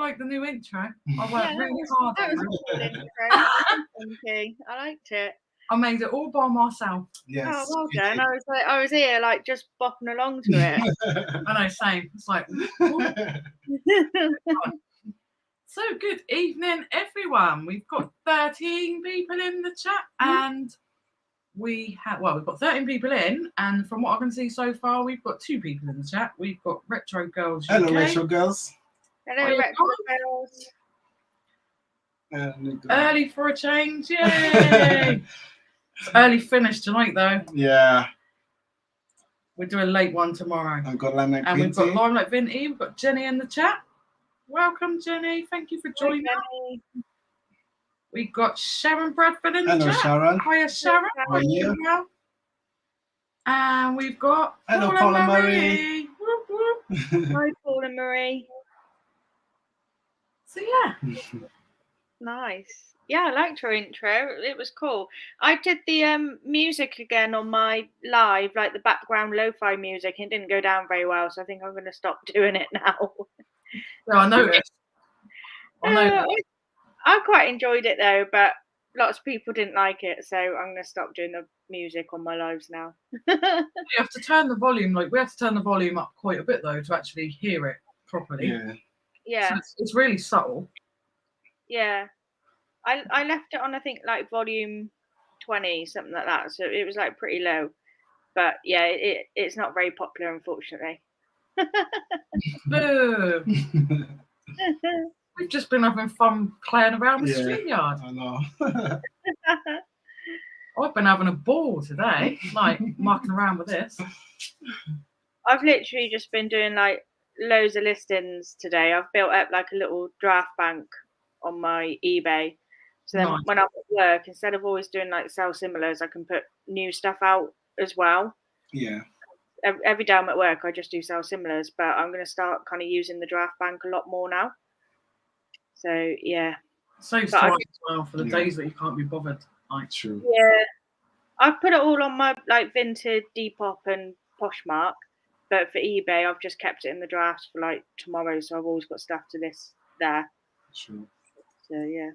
like the new intro. I worked really hard That on was it. a cool intro. Thank you. I liked it. I made it all by myself. Yes. Oh, well done. I was here like just bopping along to it. I know, same. It's like, so good evening, everyone. We've got 13 people in the chat, and we've got 13 people in, and from what I can see so far, we've got 2 people in the chat. We've got Retro Girls UK. Hello, Retro Girls. Hello, Retro Girls. Early for a change, yay! It's early finish tonight, though. Yeah. We're doing a late one tomorrow. I've got Limelight and Vinty. We've got Limelight Vinty. We've got Jenny in the chat. Welcome, Jenny. Thank you for joining us. We've got Sharon Bradford in the chat. Hello, Sharon. Hiya, Sharon. How are you? And we've got Hello, Paula Marie. Whoop, whoop. Hi, Paula Marie. So, yeah. Nice. Yeah, I liked her intro. It was cool. I did the music again on my live, like the background lo-fi music. It didn't go down very well, so I think I'm going to stop doing it now. No, I noticed. I quite enjoyed it though, but lots of people didn't like it, so I'm going to stop doing the music on my lives now. You have to turn the volume, we have to turn the volume up quite a bit though to actually hear it properly. Yeah. So it's really subtle. Yeah. I left it on, I think, like volume 20, something like that. So it was like pretty low. But yeah, it's not very popular, unfortunately. Boo. We've just been having fun playing around with StreamYard. I know. I've been having a ball today, marking around with this. I've literally just been doing like loads of listings today. I've built up like a little draft bank on my eBay. So then when I'm at work, instead of always doing like sell similars, I can put new stuff out as well. Yeah. Every day I'm at work, I just do sell similars, but I'm going to start kind of using the draft bank a lot more now. So, yeah. Saves time as well for the days that you can't be bothered. True. Yeah. I've put it all on my like Vinted, Depop and Poshmark, but for eBay, I've just kept it in the drafts for like tomorrow, so I've always got stuff to list there. True. So, yeah.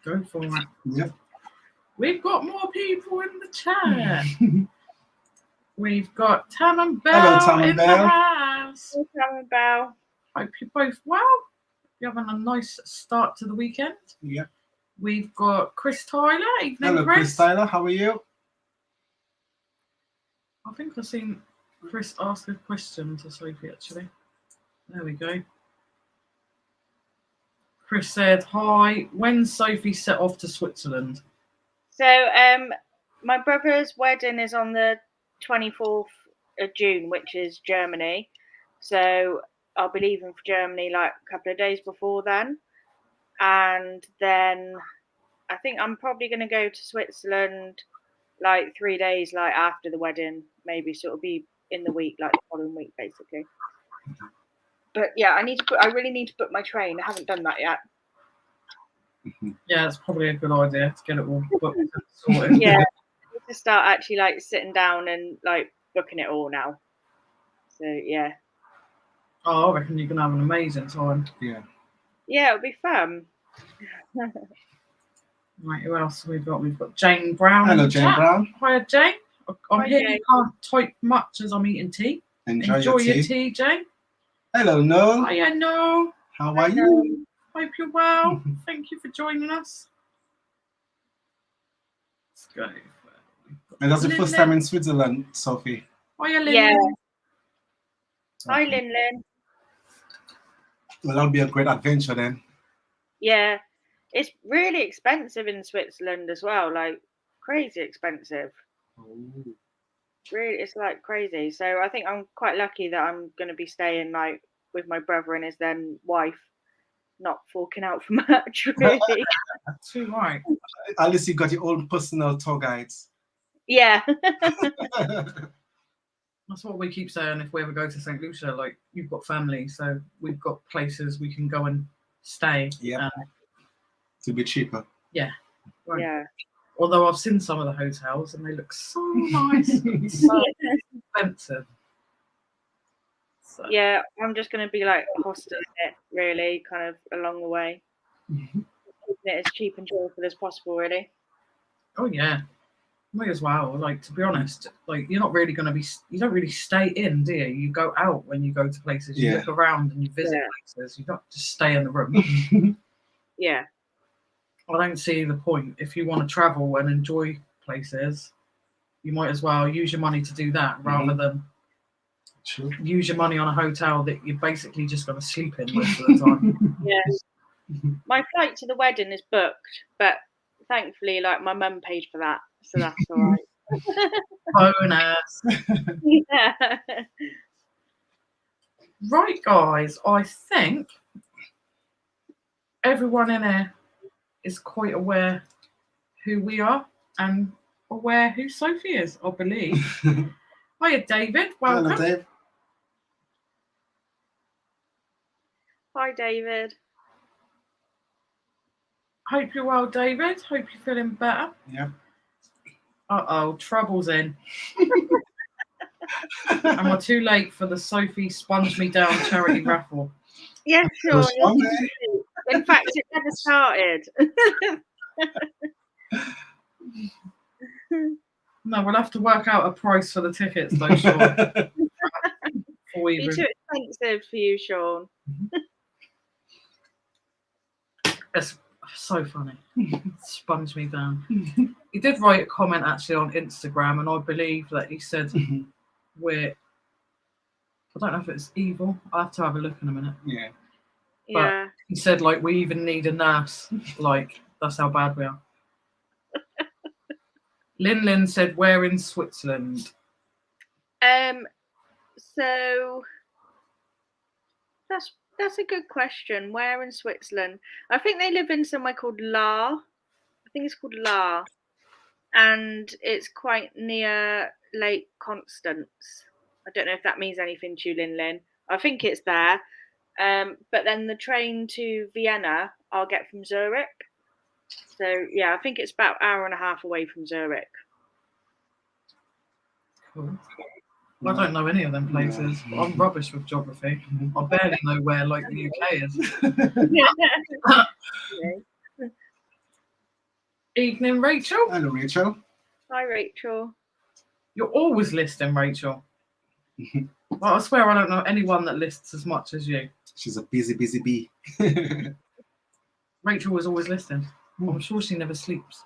Go for it. Yep. We've got more people in the chat. We've got Tam and Belle. Hello, Tam and in Belle. the house. Hello, Tam and Belle. Hope you're both well. You're having a nice start to the weekend. Yep. We've got Chris Tyler. Evening, hello, Chris Tyler. How are you? I think I've seen Chris ask a question to Sophie, actually. There we go. Chris said, hi, when's Sophie set off to Switzerland? So my brother's wedding is on the 24th of June, which is Germany. So I'll be leaving for Germany like a couple of days before then. And then I think I'm probably going to go to Switzerland like 3 days like after the wedding, maybe. So it'll be in the week, like the following week, basically. But yeah, I really need to book my train. I haven't done that yet. Yeah, it's probably a good idea to get it all booked and sorted. Yeah, I need to start actually like sitting down and like booking it all now. So yeah. Oh, I reckon you're gonna have an amazing time. Yeah. Yeah, it'll be fun. Right, who else have we got? We've got Jane Brown. Hello, Jane Brown. Hiya, Jane. I'm Hi, here. Jane. You can't type much as I'm eating tea. Enjoy your tea. tea, Jane. Hello, Noel. Hiya, Noel. How are you? Hope you're well. Thank you for joining us. Let's go. And that's the first time in Switzerland, Sophie. Hiya, Lynn. Yeah. Okay. Hi, Lynn. Well, that'll be a great adventure then. Yeah. It's really expensive in Switzerland as well, like crazy expensive. Oh. Really, it's like crazy. So I think I'm quite lucky that I'm going to be staying like with my brother and his then wife, not forking out for much, really. Too right. At least you got your own personal tour guides. Yeah. That's what we keep saying if we ever go to St. Lucia. Like, you've got family, so we've got places we can go and stay. Yeah. To be cheaper. Yeah. Right. Yeah. Although I've seen some of the hotels and they look so nice and so expensive. So. Yeah, I'm just going to be like hosting it, really, kind of along the way. Keeping it as cheap and joyful as possible, really. Oh yeah, may as well. Like, to be honest, like you're not really going to be. You don't really stay in, do you? You go out when you go to places. You look around and you visit places. You don't just stay in the room. Yeah. I don't see the point. If you want to travel and enjoy places, you might as well use your money to do that rather than use your money on a hotel that you're basically just going to sleep in most of the time. Yeah. My flight to the wedding is booked, but thankfully, like, my mum paid for that, so that's all right. Bonus. Yeah. Right, guys, I think everyone in here is quite aware who we are and aware who Sophie is, I believe. Hiya, David. Welcome. Hello, Dave. Hi, David. Hope you're well, David. Hope you're feeling better. Yeah. Uh-oh, trouble's in. Am I too late for the Sophie Sponge Me Down charity raffle? Yes, sure. In fact, it never started. No, we'll have to work out a price for the tickets, though, Sean. Be too expensive for you, Sean. It's so funny. Sponge me down. He did write a comment actually on Instagram, and I believe that he said we're. I don't know if it's evil. I'll have to have a look in a minute. Yeah. But Yeah. he said, like, we even need a nurse. Like, that's how bad we are. Lynn said, where in Switzerland? So that's a good question. Where in Switzerland? I think they live in somewhere called La. I think it's called La, and it's quite near Lake Constance. I don't know if that means anything to you, Lynn. I think it's there. But then the train to Vienna I'll get from Zurich. So yeah, I think it's about an hour and a half away from Zurich. Cool. I don't know any of them places. But I'm rubbish with geography. I barely know where, like, the UK is. Evening, Rachel. Hello, Rachel. Hi, Rachel. You're always listing, Rachel. Well, I swear I don't know anyone that lists as much as you. She's a busy bee. Rachel was always listing. I'm sure she never sleeps.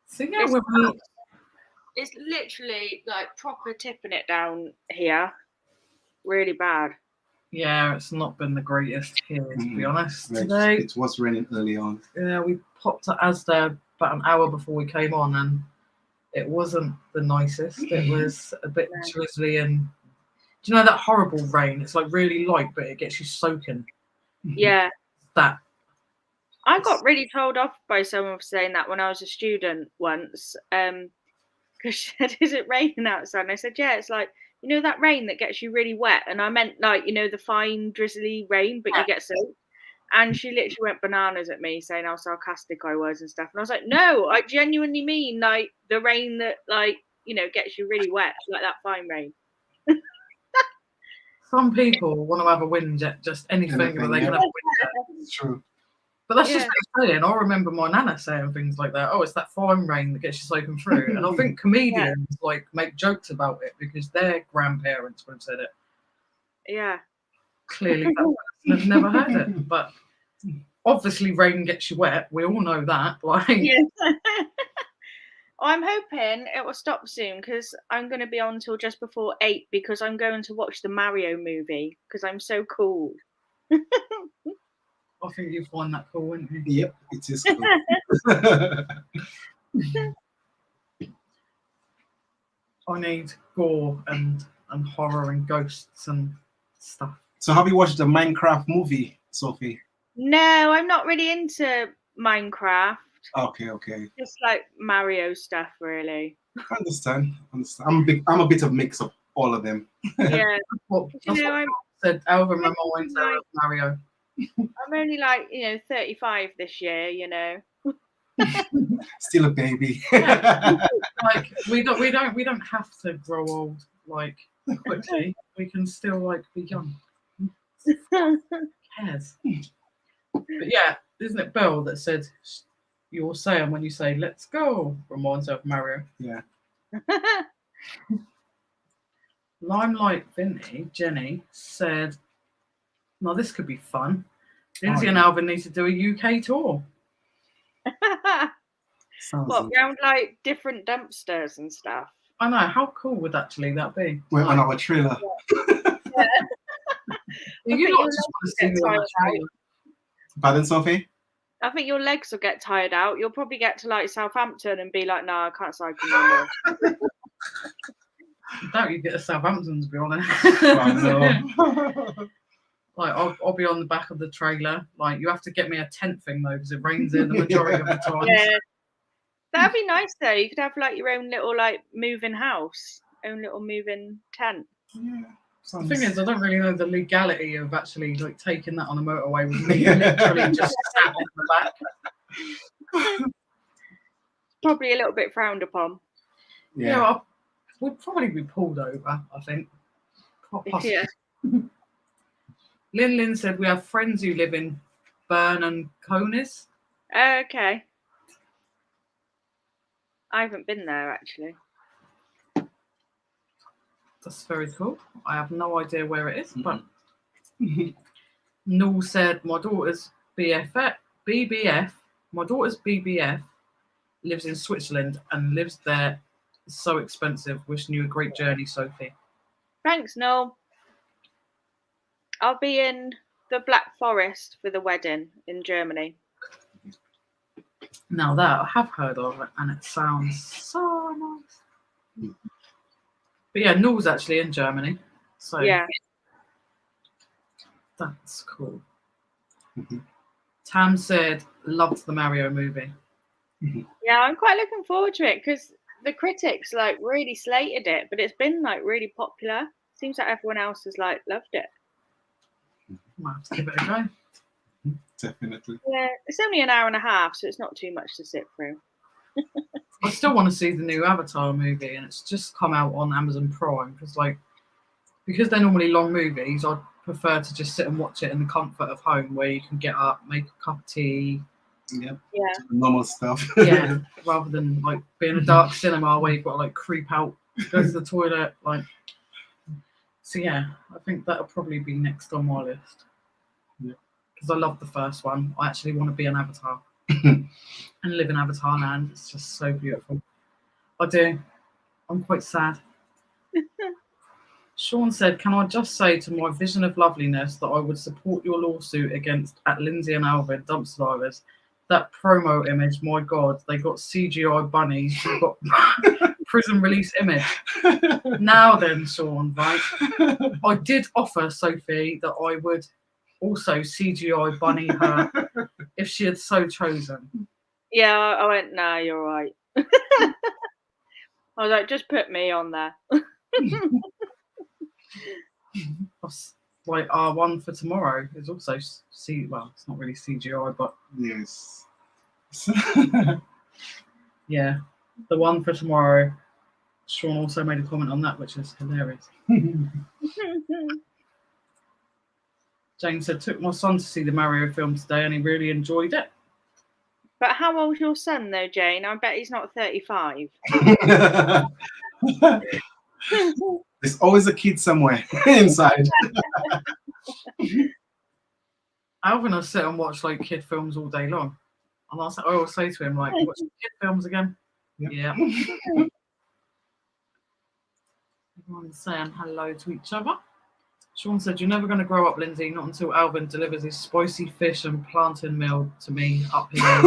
So yeah, it's literally like proper tipping it down here. Really bad. Yeah, it's not been the greatest here, to be honest. Right. Today, it was raining early on. Yeah, we popped to Asda about an hour before we came on, and it wasn't the nicest. It was a bit drizzly, and do you know that horrible rain? It's like really light, but it gets you soaking. Yeah. That. I got really told off by someone for saying that when I was a student once, because she said, "Is it raining outside?" And I said, "Yeah, it's like, you know, that rain that gets you really wet." And I meant, like, you know, the fine drizzly rain, but you get soaked. And she literally went bananas at me, saying how sarcastic I was and stuff. And I was like, no, I genuinely mean, like, the rain that, like, you know, gets you really wet, like that fine rain. Some people want to have a whinge at just anything that they can have a whinge at. It's true. But that's just what I'm saying. I remember my nana saying things like that. Oh, it's that fine rain that gets you soaking through. And I think comedians like make jokes about it because their grandparents would have said it. Yeah. Clearly, that person has never heard it. But obviously, rain gets you wet. We all know that. Like, yeah. I'm hoping it will stop soon because I'm going to be on till just before 8 because I'm going to watch the Mario movie because I'm so cool. I think you'd find that cool, wouldn't you? Yep, it is cool. I need gore and horror and ghosts and stuff. So have you watched the Minecraft movie, Sophie? No, I'm not really into Minecraft. Okay. Just like Mario stuff, really. I understand. I'm a bit of mix of all of them. Yeah. I said Alvin reminds her of Mario. I'm only like, 35 this year, Still a baby. Like we don't have to grow old like quickly. We can still like be young. Who cares? But yeah, isn't it Bill that said you're saying when you say "let's go" reminds her of Mario? Yeah. Limelight Jenny said, "Now this could be fun. Lynsey Oh, and yeah. Alvin need to do a UK tour." Sounds What, good. round like different dumpsters and stuff? I know, how cool would actually that be? We're on our trailer. You lot just want to see me on the trailer. Pardon, Sophie? I think your legs will get tired out. You'll probably get to like Southampton and be like, "No, I can't cycle no more." I doubt you get to Southampton, to be honest. I Like I'll be on the back of the trailer. Like you have to get me a tent thing though, because it rains here the majority of the time. Yeah, that'd be nice though. You could have like your own little like moving house, own little moving tent. Yeah. The thing is, I don't really know the legality of actually like taking that on a motorway with me literally just sat on the back. Probably a little bit frowned upon. Yeah, we'd probably be pulled over, I think. Possibly. Yeah. Lynn said we have friends who live in Burn and Conis. Okay. I haven't been there actually. That's very cool. I have no idea where it is, but Noel said my daughter's BBF lives in Switzerland and lives there. It's so expensive. Wishing you a great journey, Sophie. Thanks, Noel. I'll be in the Black Forest for the wedding in Germany. Now that I have heard of it, and it sounds so nice. But yeah, Noel's actually in Germany, so Yeah. that's cool. Tam said, loved the Mario movie. Yeah, I'm quite looking forward to it because the critics like really slated it, but it's been like really popular. Seems like everyone else has like loved it. Might have to give it a go. Definitely. Yeah, it's only an hour and a half, so it's not too much to sit through. I still want to see the new Avatar movie, and it's just come out on Amazon Prime because they're normally long movies. I'd prefer to just sit and watch it in the comfort of home, where you can get up, make a cup of tea. Yep. Yeah. Normal stuff. Yeah, rather than like being a dark cinema where you've got to like creep out, go to the toilet, like. So yeah, I think that'll probably be next on my list. Yeah. Because I love the first one. I actually want to be an Avatar and live in Avatar land. It's just so beautiful. I do. I'm quite sad. Sean said, "Can I just say to my vision of loveliness that I would support your lawsuit against at Lynsey and Alvin dumpster divers? That promo image, my God, they got CGI bunnies. You've got prison release image. Now then, Sean, right? I did offer Sophie that I would also CGI bunny her if she had so chosen. Yeah, I went, nah, you're right. I was like, just put me on there. Like our one for tomorrow is also well, it's not really CGI, but yes. yeah, the one for tomorrow. Sean also made a comment on that, which is hilarious. Jane said, took my son to see the Mario film today and he really enjoyed it. But how old's your son though, Jane? I bet he's not 35. There's always a kid somewhere inside. Alvin will sit and watch like kid films all day long. And I always say to him, like, watch kid films again? Yep. Yeah. Everyone's saying hello to each other. Sean said, you're never going to grow up, Lynsey, not until Alvin delivers his spicy fish and plantain meal to me up here.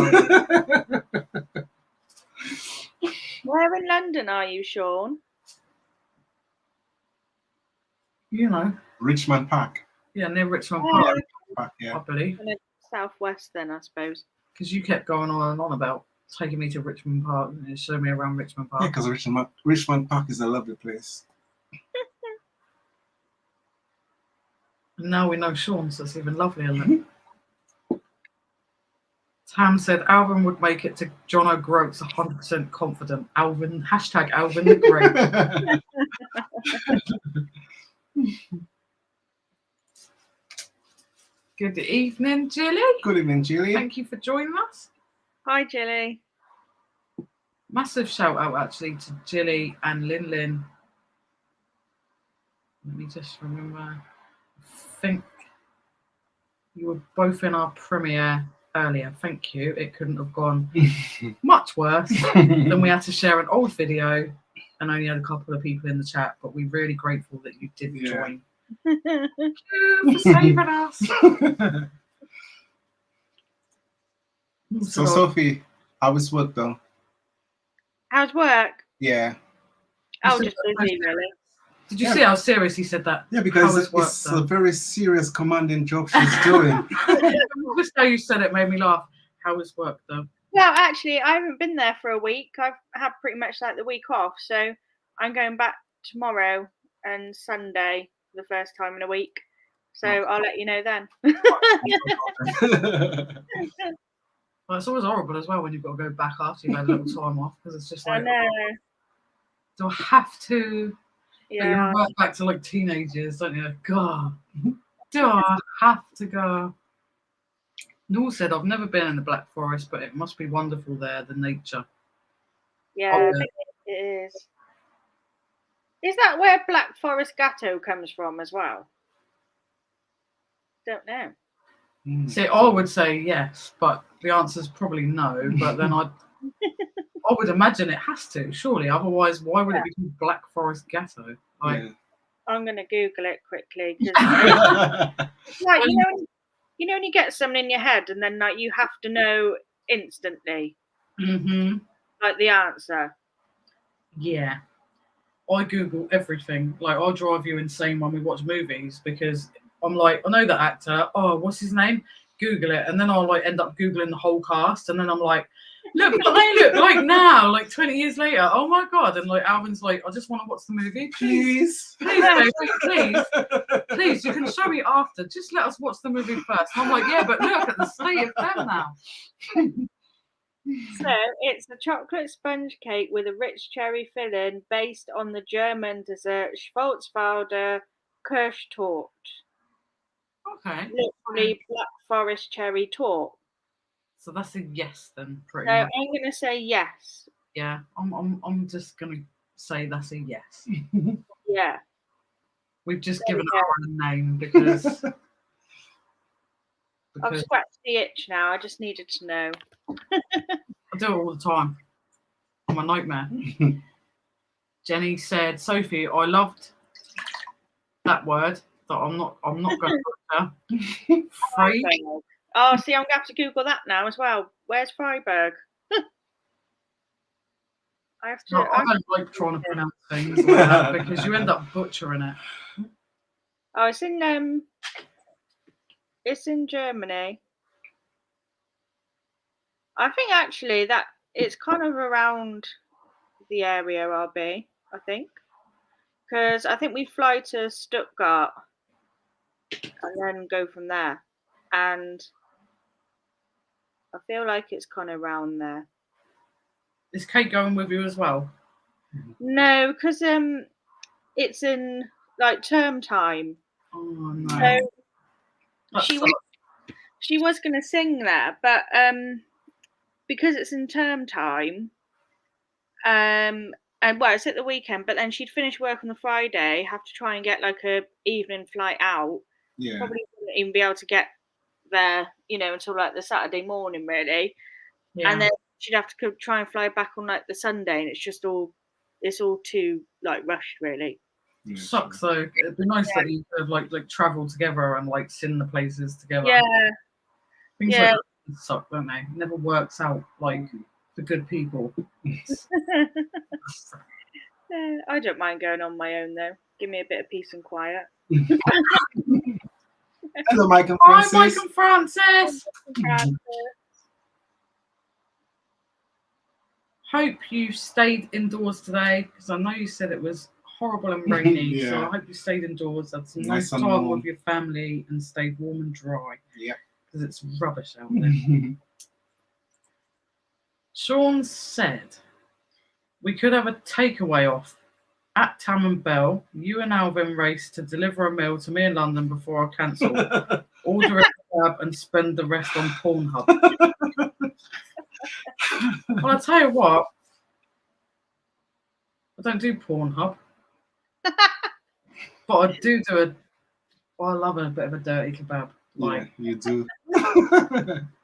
Where in London are you, Sean? You know. Richmond Park. Yeah, near Richmond Park, yeah. I believe. Southwest then, I suppose. Because you kept going on and on about taking me to Richmond Park and showing me around Richmond Park. Yeah, because Richmond Park is a lovely place. And now we know Sean, so it's even lovelier. Tam said Alvin would make it to John O'Groats 100% confident. Alvin, hashtag Alvin the Great. Good evening, Jilly. Good evening, Julie. Thank you for joining us. Hi, Jilly. Massive shout out actually to Jilly and Lin. Let me just remember. I think you were both in our premiere earlier. Thank you. It couldn't have gone much worse than we had to share an old video and only had a couple of people in the chat, but we're really grateful that you did join. Thank you for saving us. So, Sophie, how was work though? How's work? Yeah. Oh, just busy, really. Did you see how serious he said that? Yeah, because it's a very serious commanding job she's doing. Just how you said it made me laugh. How was work though? Well, actually, I haven't been there for a week. I've had pretty much like the week off, so I'm going back tomorrow and Sunday for the first time in a week. So I'll let you know then. Well, it's always horrible as well when you've got to go back after you've had a little time off, because it's just like, I know. do I have to? Yeah. You revert back to like teenagers, don't you? God, do I have to go? Noel said, I've never been in the Black Forest, but it must be wonderful there, the nature. Yeah, I think it is. Is that where Black Forest Gatto comes from as well? Don't know. See, I would say yes, but the answer is probably no. But then I would imagine it has to, surely. Otherwise, why would it be called Black Forest Gatto? Like, I'm going to Google it quickly. Like, you know when you get something in your head and then like you have to know instantly, like the answer. Yeah, I Google everything. Like, I'll drive you insane when we watch movies because I'm like, I know that actor. Oh, what's his name? Google it, and then I'll like end up Googling the whole cast, and then I'm like, look what they look like now, like 20 years later. Oh my god! And like Alvin's like, I just want to watch the movie, please, baby, please. You can show me after. Just let us watch the movie first. And I'm like, yeah, but look at the state of them now. So it's a chocolate sponge cake with a rich cherry filling based on the German dessert Schwarzwälder Kirschtorte. Okay. Literally Black Forest cherry torte. So that's a yes then, pretty So much. I'm gonna say yes. Yeah, I'm just gonna say that's a yes. Yeah. We've just given our own name because I've scratched the itch now. I just needed to know. I do it all the time. I'm a nightmare. Jenny said, Sophie, I loved that word that I'm not going to butcher. Free. Oh, see, I'm gonna have to Google that now as well. Where's Freiburg? I have to. No, I don't like trying to pronounce things like that because you end up butchering it. Oh, it's in Germany. I think actually that it's kind of around the area I'll be. I think because I think we fly to Stuttgart and then go from there, and I feel like it's kind of around there. Is Kate going with you as well? No, because it's in like term time. Oh no. So she was going to sing there, but because it's in term time, and well, it's at the weekend, but then she'd finish work on the Friday, have to try and get like a evening flight out. Yeah. Probably wouldn't even be able to get there, until like the Saturday morning, really. Yeah. And then she'd have to try and fly back on like the Sunday, and it's all too like rushed, really. Yeah. Sucks though. It'd be nice that you could have like travel together and like sing the places together. Yeah. Things like that suck, don't they? It never works out like for good people. I don't mind going on my own though. Give me a bit of peace and quiet. Hello, Mike and Francis. Hi, Mike and Francis. Hope you stayed indoors today because I know you said it was horrible and rainy. So I hope you stayed indoors, had some nice time with your family, and stayed warm and dry. Yeah. Because it's rubbish out there. Sean said we could have a takeaway off at Tam and Bell. You and Alvin race to deliver a meal to me in London before I cancel. Order a kebab and spend the rest on Pornhub. Well, I'll tell you what, I don't do Pornhub, but I do I love a bit of a dirty kebab. Like, yeah, you do.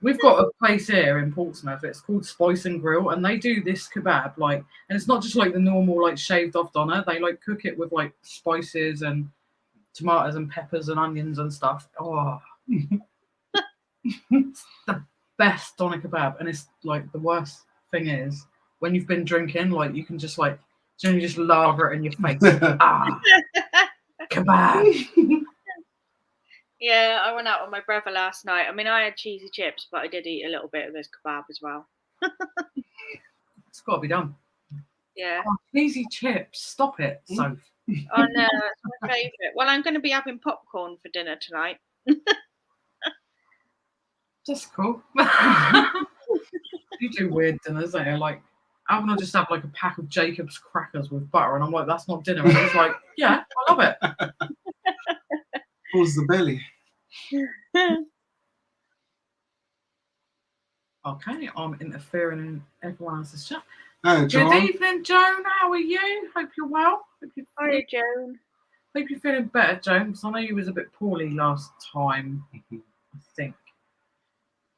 we've got a place here in Portsmouth. It's called Spice and Grill, and they do this kebab and it's not just like the normal like shaved off doner. They like cook it with like spices and tomatoes and peppers and onions and stuff. Oh, it's the best doner kebab, and it's like the worst thing is when you've been drinking, like you can just like you just lather it in your face. Kebab. Yeah, I went out with my brother last night. I mean, I had cheesy chips, but I did eat a little bit of this kebab as well. It's got to be done. Yeah. Oh, cheesy chips. Stop it, Soph. Oh no, that's my favourite. Well, I'm going to be having popcorn for dinner tonight. That's cool. You do weird dinners, don't you? Like, Alvin will just have like a pack of Jacob's crackers with butter, and I'm like, that's not dinner. And he's like, yeah, I love it. Pulls the belly. Okay, I'm interfering in everyone else's chat. Hey, John. Good evening, Joan. How are you? Hope you're well. Hi, Joan. Hope you're feeling better, Joan, because I know you was a bit poorly last time, I think.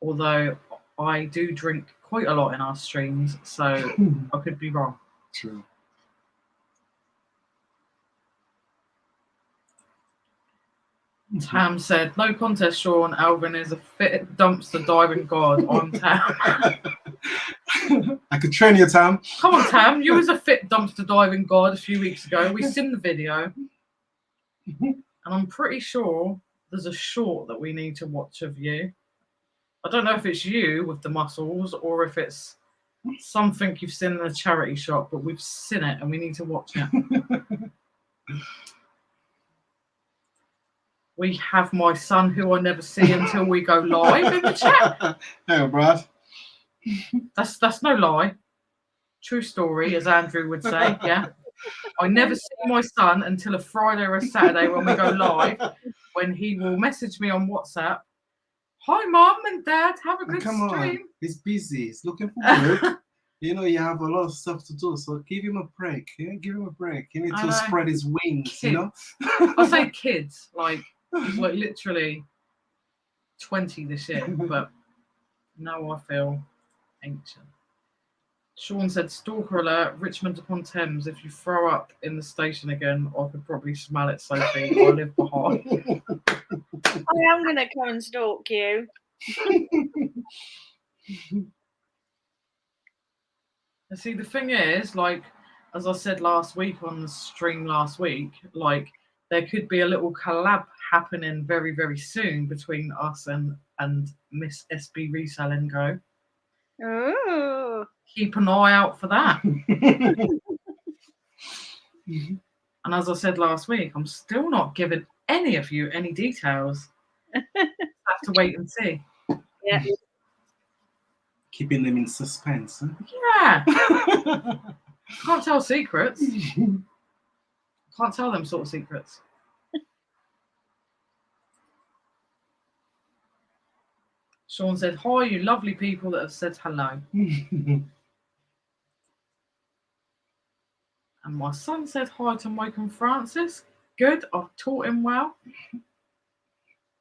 Although I do drink quite a lot in our streams, so I could be wrong. True. Tam said, no contest, Sean. Alvin is a fit dumpster diving god. I'm Tam. I could train you, Tam. Come on, Tam. You was a fit dumpster diving god a few weeks ago. We've seen the video. And I'm pretty sure there's a short that we need to watch of you. I don't know if it's you with the muscles or if it's something you've seen in a charity shop, but we've seen it and we need to watch it. We have my son, who I never see until we go live, in the chat. Hey, Brad. That's no lie. True story, as Andrew would say. Yeah. I never see my son until a Friday or a Saturday when we go live, when he will message me on WhatsApp. Hi, Mum and Dad. Have a good Come stream. on. He's busy. He's looking for work. You know, you have a lot of stuff to do, so give him a break. Yeah? Give him a break. He needs to spread his wings, kids. You know? I say kids, like literally 20 this year, but now I feel ancient. Sean said, stalker alert, Richmond upon Thames. If you throw up in the station again, I could probably smell it, Sophie. I live behind. I am going to come and stalk you. And see, the thing is, like, as I said last week on the stream last week, like, there could be a little collab happening very, very soon between us and Miss SB Reselling Co. Oh. Keep an eye out for that. And as I said last week, I'm still not giving any of you any details. Have to wait and see. Yeah. Keeping them in suspense. Huh? Yeah. Can't tell secrets. Can't tell them sort of secrets. Sean said, hi, you lovely people that have said hello. And my son said hi to Mike and Francis. Good, I've taught him well.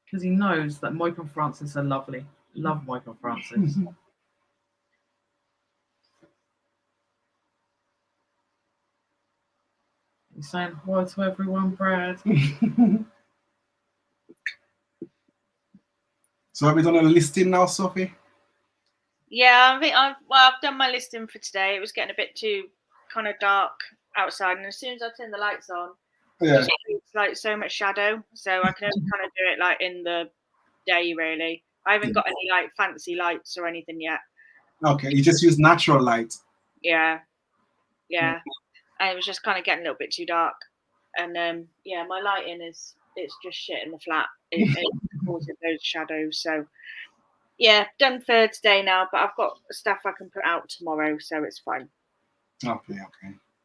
Because he knows that Mike and Francis are lovely. Love Mike and Francis. He's saying hi to everyone, Brad. So have we done a listing now, Sophie? Yeah, I think I've done my listing for today. It was getting a bit too kind of dark outside, and as soon as I turn the lights on, it's like so much shadow. So I can only kind of do it like in the day, really. I haven't got any like fancy lights or anything yet. Okay, you just use natural light. Yeah. And it was just kind of getting a little bit too dark, and my lighting it's just shit in the flat. It causes those shadows. So Yeah, done for today now, but I've got stuff I can put out tomorrow, so it's fine. Okay.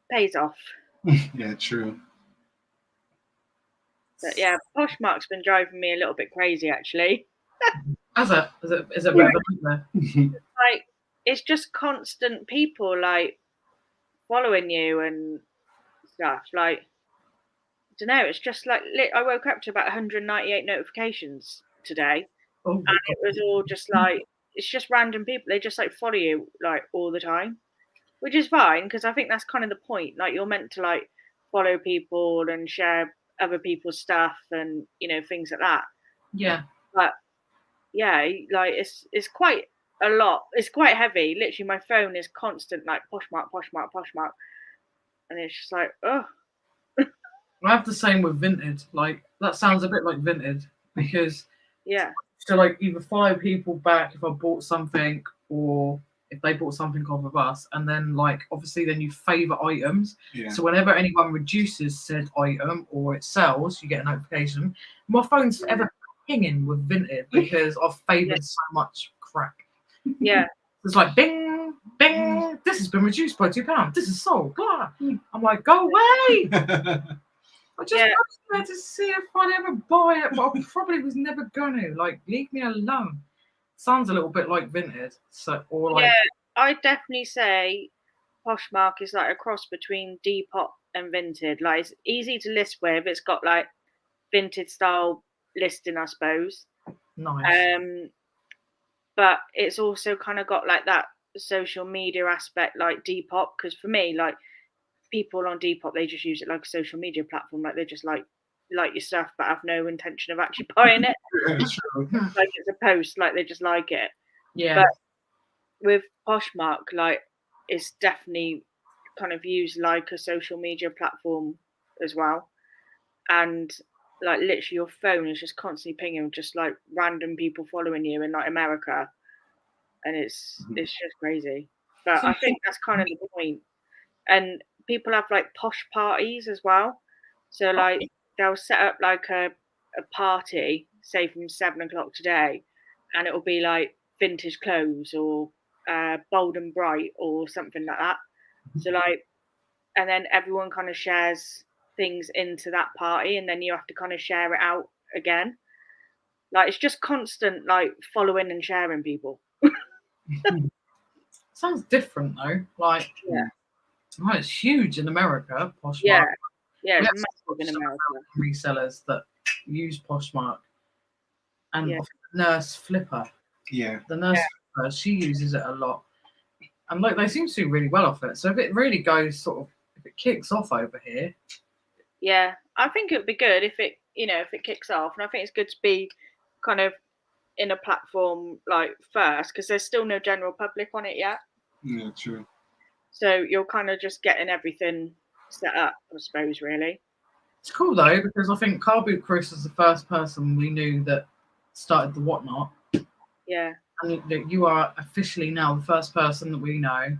Pays off. Yeah, true. But yeah, Poshmark's been driving me a little bit crazy, actually. Is it a bit of a nightmare? Like, it's just constant people like following you and stuff. Like, I don't know. It's just like I woke up to about 198 notifications today, Oh, and it was all just like it's just random people. They just like follow you like all the time, which is fine because I think that's kind of the point. Like, you're meant to like follow people and share other people's stuff and things like that. yeah. But yeah, like it's quite a lot. It's quite heavy. Literally, my phone is constant like Poshmark, Poshmark, Poshmark, and it's just like, oh, I have the same with Vinted. Like, that sounds a bit like Vinted because yeah, to like either follow people back if I bought something or if they bought something off of us, and then like obviously then you favour items. Yeah. So whenever anyone reduces said item or it sells, you get a notification. My phone's forever pinging with Vinted because I've favoured so much crap. yeah, It's like bing, bing. This has been reduced by £2. This is sold. Blah. I'm like, go away. I just posted there to see if I'd ever buy it, but I probably was never gonna. Like, leave me alone. Sounds a little bit like Vinted. So, or like, I'd definitely say Poshmark is like a cross between Depop and Vinted. Like, it's easy to list with. It's got like Vinted style listing, I suppose. nice. But it's also kind of got like that social media aspect, like Depop. Because for me, like, people on Depop, they just use it like a social media platform. Like, they just like your stuff, but have no intention of actually buying it. Yeah, true. Like, it's a post, like they just like it. Yeah. But with Poshmark, like, it's definitely kind of used like a social media platform as well. And like, literally your phone is just constantly pinging with just like random people following you in like America, and it's just crazy. But I think that's kind of the point. And people have like posh parties as well. So like, they'll set up like a party, say from 7 o'clock today, and it'll be like vintage clothes or bold and bright or something like that. So like, and then everyone kind of shares things into that party, and then you have to kind of share it out again. Like, it's just constant like following and sharing people. Sounds different though. Like, oh, it's huge in America. Poshmark. Yeah, it's massive in America. Resellers that use Poshmark, and Nurse Flipper. Yeah. The Nurse Flipper, she uses it a lot, and like they seem to do really well off it. So if it really goes sort of, if it kicks off over here, yeah, I think it would be good if it kicks off, and I think it's good to be kind of in a platform like first, because there's still no general public on it yet. Yeah, true. So you're kind of just getting everything set up, I suppose, really. It's cool though, because I think Car Boot Chris was the first person we knew that started the Whatnot. Yeah. And you are officially now the first person that we know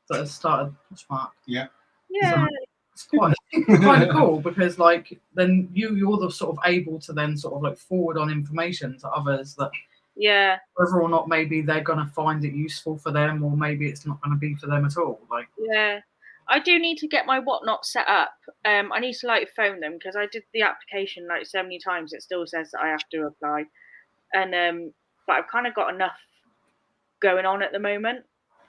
that has started Poshmark. Yeah. Yeah. So it's quite cool because like then you're the sort of able to then sort of like forward on information to others that whether or not maybe they're gonna find it useful for them or maybe it's not gonna be for them at all. Like I do need to get my Whatnot set up. I need to like phone them because I did the application like so many times it still says that I have to apply. And but I've kind of got enough going on at the moment.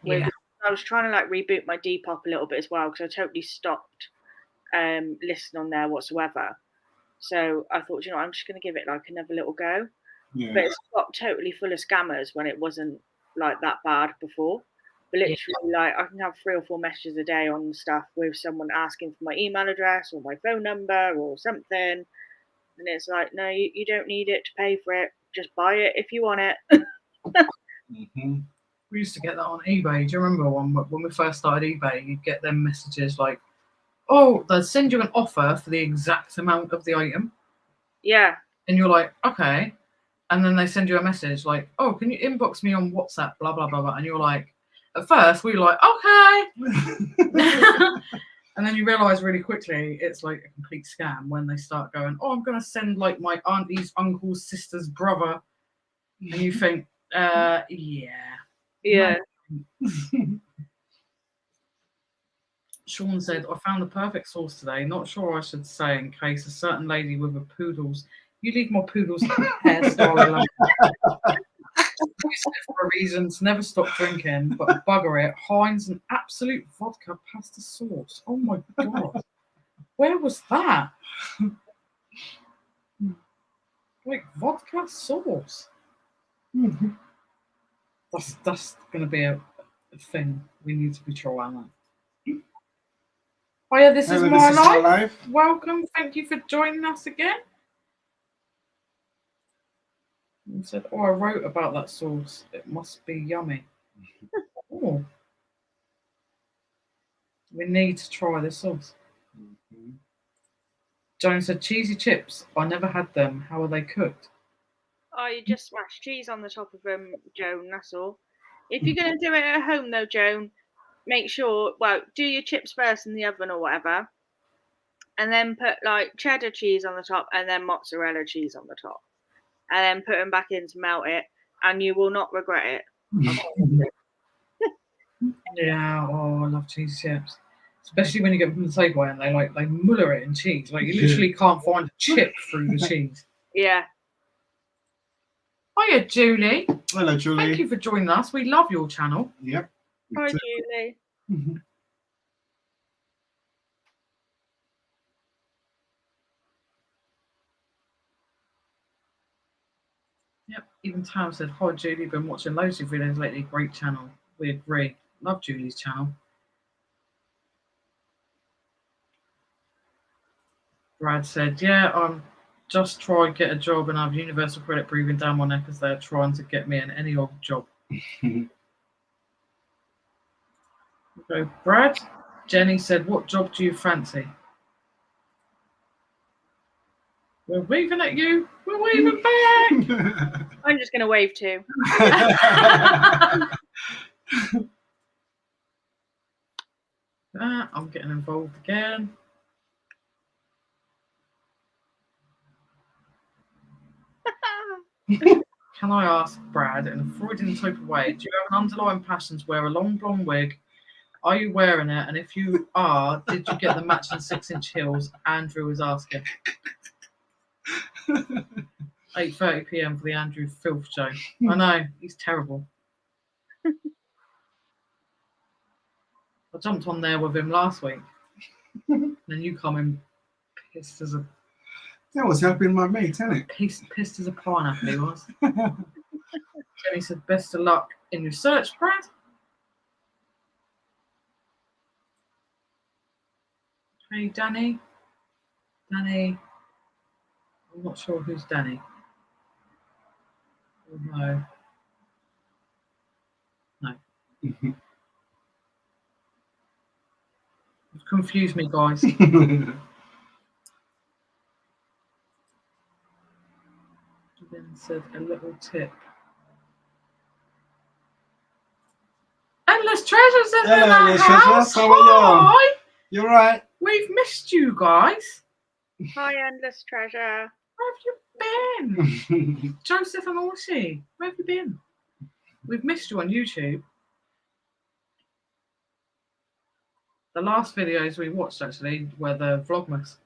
I was trying to like reboot my Depop a little bit as well because I totally stopped listing on there whatsoever. So I thought, I'm just going to give it like another little go. Yeah. But it's got totally full of scammers when it wasn't like that bad before. But literally, like, I can have 3 or 4 messages a day on stuff with someone asking for my email address or my phone number or something. And it's like, no, you don't need it to pay for it. Just buy it if you want it. We used to get that on eBay. Do you remember when we first started eBay? You'd get them messages like, oh, they'll send you an offer for the exact amount of the item. Yeah. And you're like, okay. And then they send you a message like, oh, can you inbox me on WhatsApp, blah, blah, blah, blah. And you're like, at first we were like, okay. And then you realise really quickly it's like a complete scam when they start going, oh, I'm going to send like my auntie's uncle's sister's brother. And you think, Yeah. Sean said, I found the perfect sauce today. Not sure I should say in case a certain lady with a poodle's. You leave my poodle's hairstyle alone. For reasons, never stop drinking, but bugger it. Heinz and absolute vodka pasta sauce. Oh my god. Where was that? Like vodka sauce. That's gonna be a thing. We need to be trying that. Oh yeah, this is my life. Welcome. Thank you for joining us again. And said, oh, I wrote about that sauce. It must be yummy. Oh. We need to try this sauce. Joan said, cheesy chips. I never had them. How are they cooked? Oh, you just smash cheese on the top of them, Joan, that's all. If you're going to do it at home, though, Joan, make sure, do your chips first in the oven or whatever, and then put, like, cheddar cheese on the top and then mozzarella cheese on the top. And then put them back in to melt it, and you will not regret it. Yeah, oh, I love cheese chips. Especially when you get them from the takeaway and they muller it in cheese. Like, you literally can't find a chip through the cheese. Yeah. Hiya, Julie. Hello, Julie. Thank you for joining us. We love your channel. Yep. Hi, Julie. Yep. Even Tam said, hi, Julie. Been watching loads of videos lately. Great channel. We agree. Love Julie's channel. Brad said, yeah, I'm just trying to get a job and I have universal credit breathing down my neck as they're trying to get me in any old job. Okay, Brad. Jenny said, what job do you fancy? We're waving at you. We're waving back. I'm just going to wave too. I'm getting involved again. Can I ask, Brad, in a Freudian type of way, do you have an underlying passion to wear a long blonde wig? Are you wearing it? And if you are, did you get the matching 6-inch heels? Andrew was asking. 8:30 p.m. for the Andrew Filth show. I know, he's terrible. I jumped on there with him last week. And then you come in pissed as a... That was helping my mate, isn't it? Pissed as a pineapple, he was. Jenny said, best of luck in your search, Brad. Hey, Danny. Danny. I'm not sure who's Danny. Oh, no. No. You've confused me, guys. Then said a little tip. Endless Treasures is in the house. How are you? Hi. You're right. We've missed you guys. Hi, Endless Treasure. Where have you been? Joseph and Orsi, where have you been? We've missed you on YouTube. The last videos we watched actually were the Vlogmas.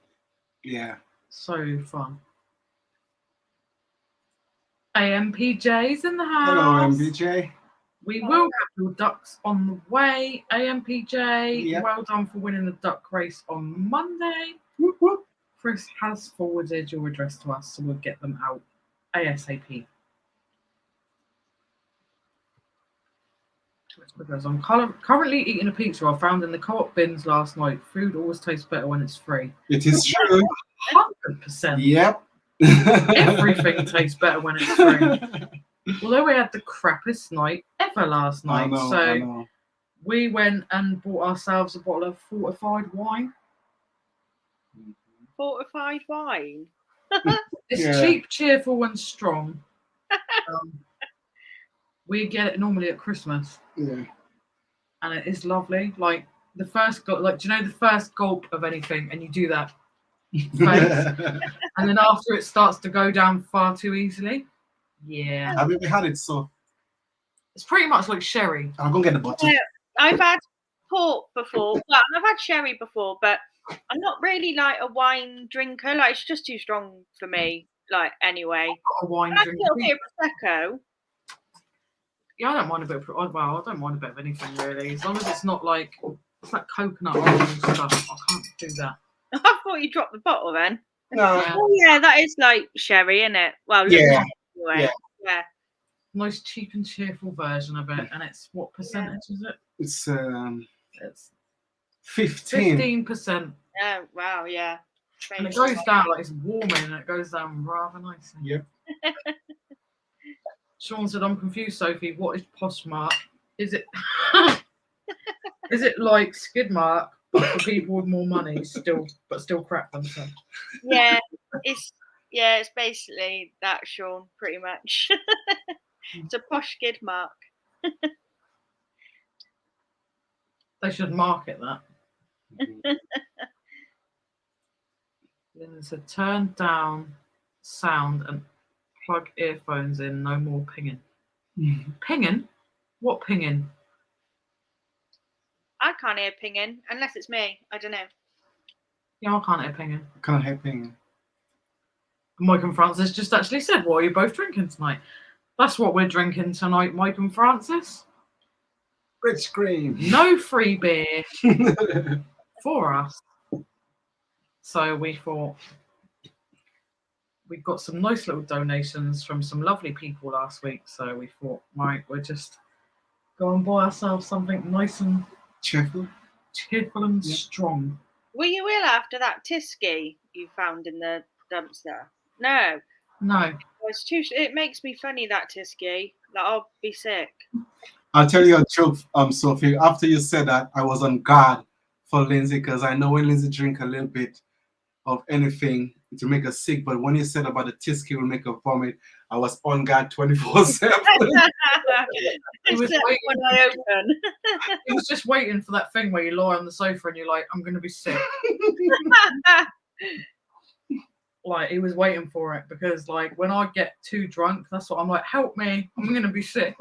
Yeah. So fun. AMPJ's in the house. Hello, MPJ. We will have your ducks on the way. AMPJ, Yep. Well done for winning the duck race on Monday. Whoop, whoop. Chris has forwarded your address to us, so we'll get them out ASAP. I'm currently eating a pizza I found in the co-op bins last night. Food always tastes better when it's free. It is true. 100%. Yep. Everything tastes better when it's free. Although we had the crappiest night ever last night, I know. we went and bought ourselves a bottle of fortified wine. Fortified wine? It's cheap, cheerful, and strong. We get it normally at Christmas. Yeah. And it is lovely. Like the first gulp, do you know the first gulp of anything, and you do that face, and then after it starts to go down far too easily. Yeah. Have you ever had it, so? It's pretty much like sherry. I'm gonna get the bottle. Yeah, I've had port before. Well, I've had sherry before, but I'm not really like a wine drinker. Like, it's just too strong for me. Like, anyway, Not a wine I like a drinker. little bit of prosecco. Yeah, I don't mind a bit of, well, I don't mind a bit of anything really, as long as it's not like, it's like coconut oil stuff. I can't do that. I thought you dropped the bottle then. No. Yeah. Oh yeah, that is like sherry, isn't it? Well, looks Yeah. like it anyway. Yeah. Nice cheap and cheerful version of it, and it's what percentage is it? It's It's 15. 15%, Oh wow, yeah. and it goes down like it's warming, and it goes down rather nicely. Yep. Sean said, "I'm confused, Sophie. What is Postmark? Is it is it like Skidmark but for people with more money, still crap themselves?" Yeah, it's basically that, Sean, pretty much. It's a posh skid mark. They should market that. Lynn said, "Turn down sound and plug earphones in. No more pinging." Pinging? What pinging? I can't hear pinging unless it's me. I don't know. Yeah, I can't hear pinging. Can't help pinging. Mike and Francis just actually said, "What are you both drinking tonight?" That's what we're drinking tonight, Mike and Francis. Rich cream. No free beer for us. So we thought we got some nice little donations from some lovely people last week. So we thought, right, we'll just go and buy ourselves something nice and Cheerful. and strong. Were you ill after that Tisky you found in the dumpster? No. No. It's too. It makes me funny, that Tisky. That I'll be sick. I'll tell you a joke, Sophie. After you said that, I was on guard for Lynsey because I know when Lynsey drink a little bit of anything to make her sick, but when you said about the Tisky will make her vomit, I was on guard 24/7. He was Except when I open. He was just waiting for that thing where you lie on the sofa and you're like, "I'm going to be sick." Like, he was waiting for it because, like, when I get too drunk, that's what I'm like, "Help me, I'm going to be sick."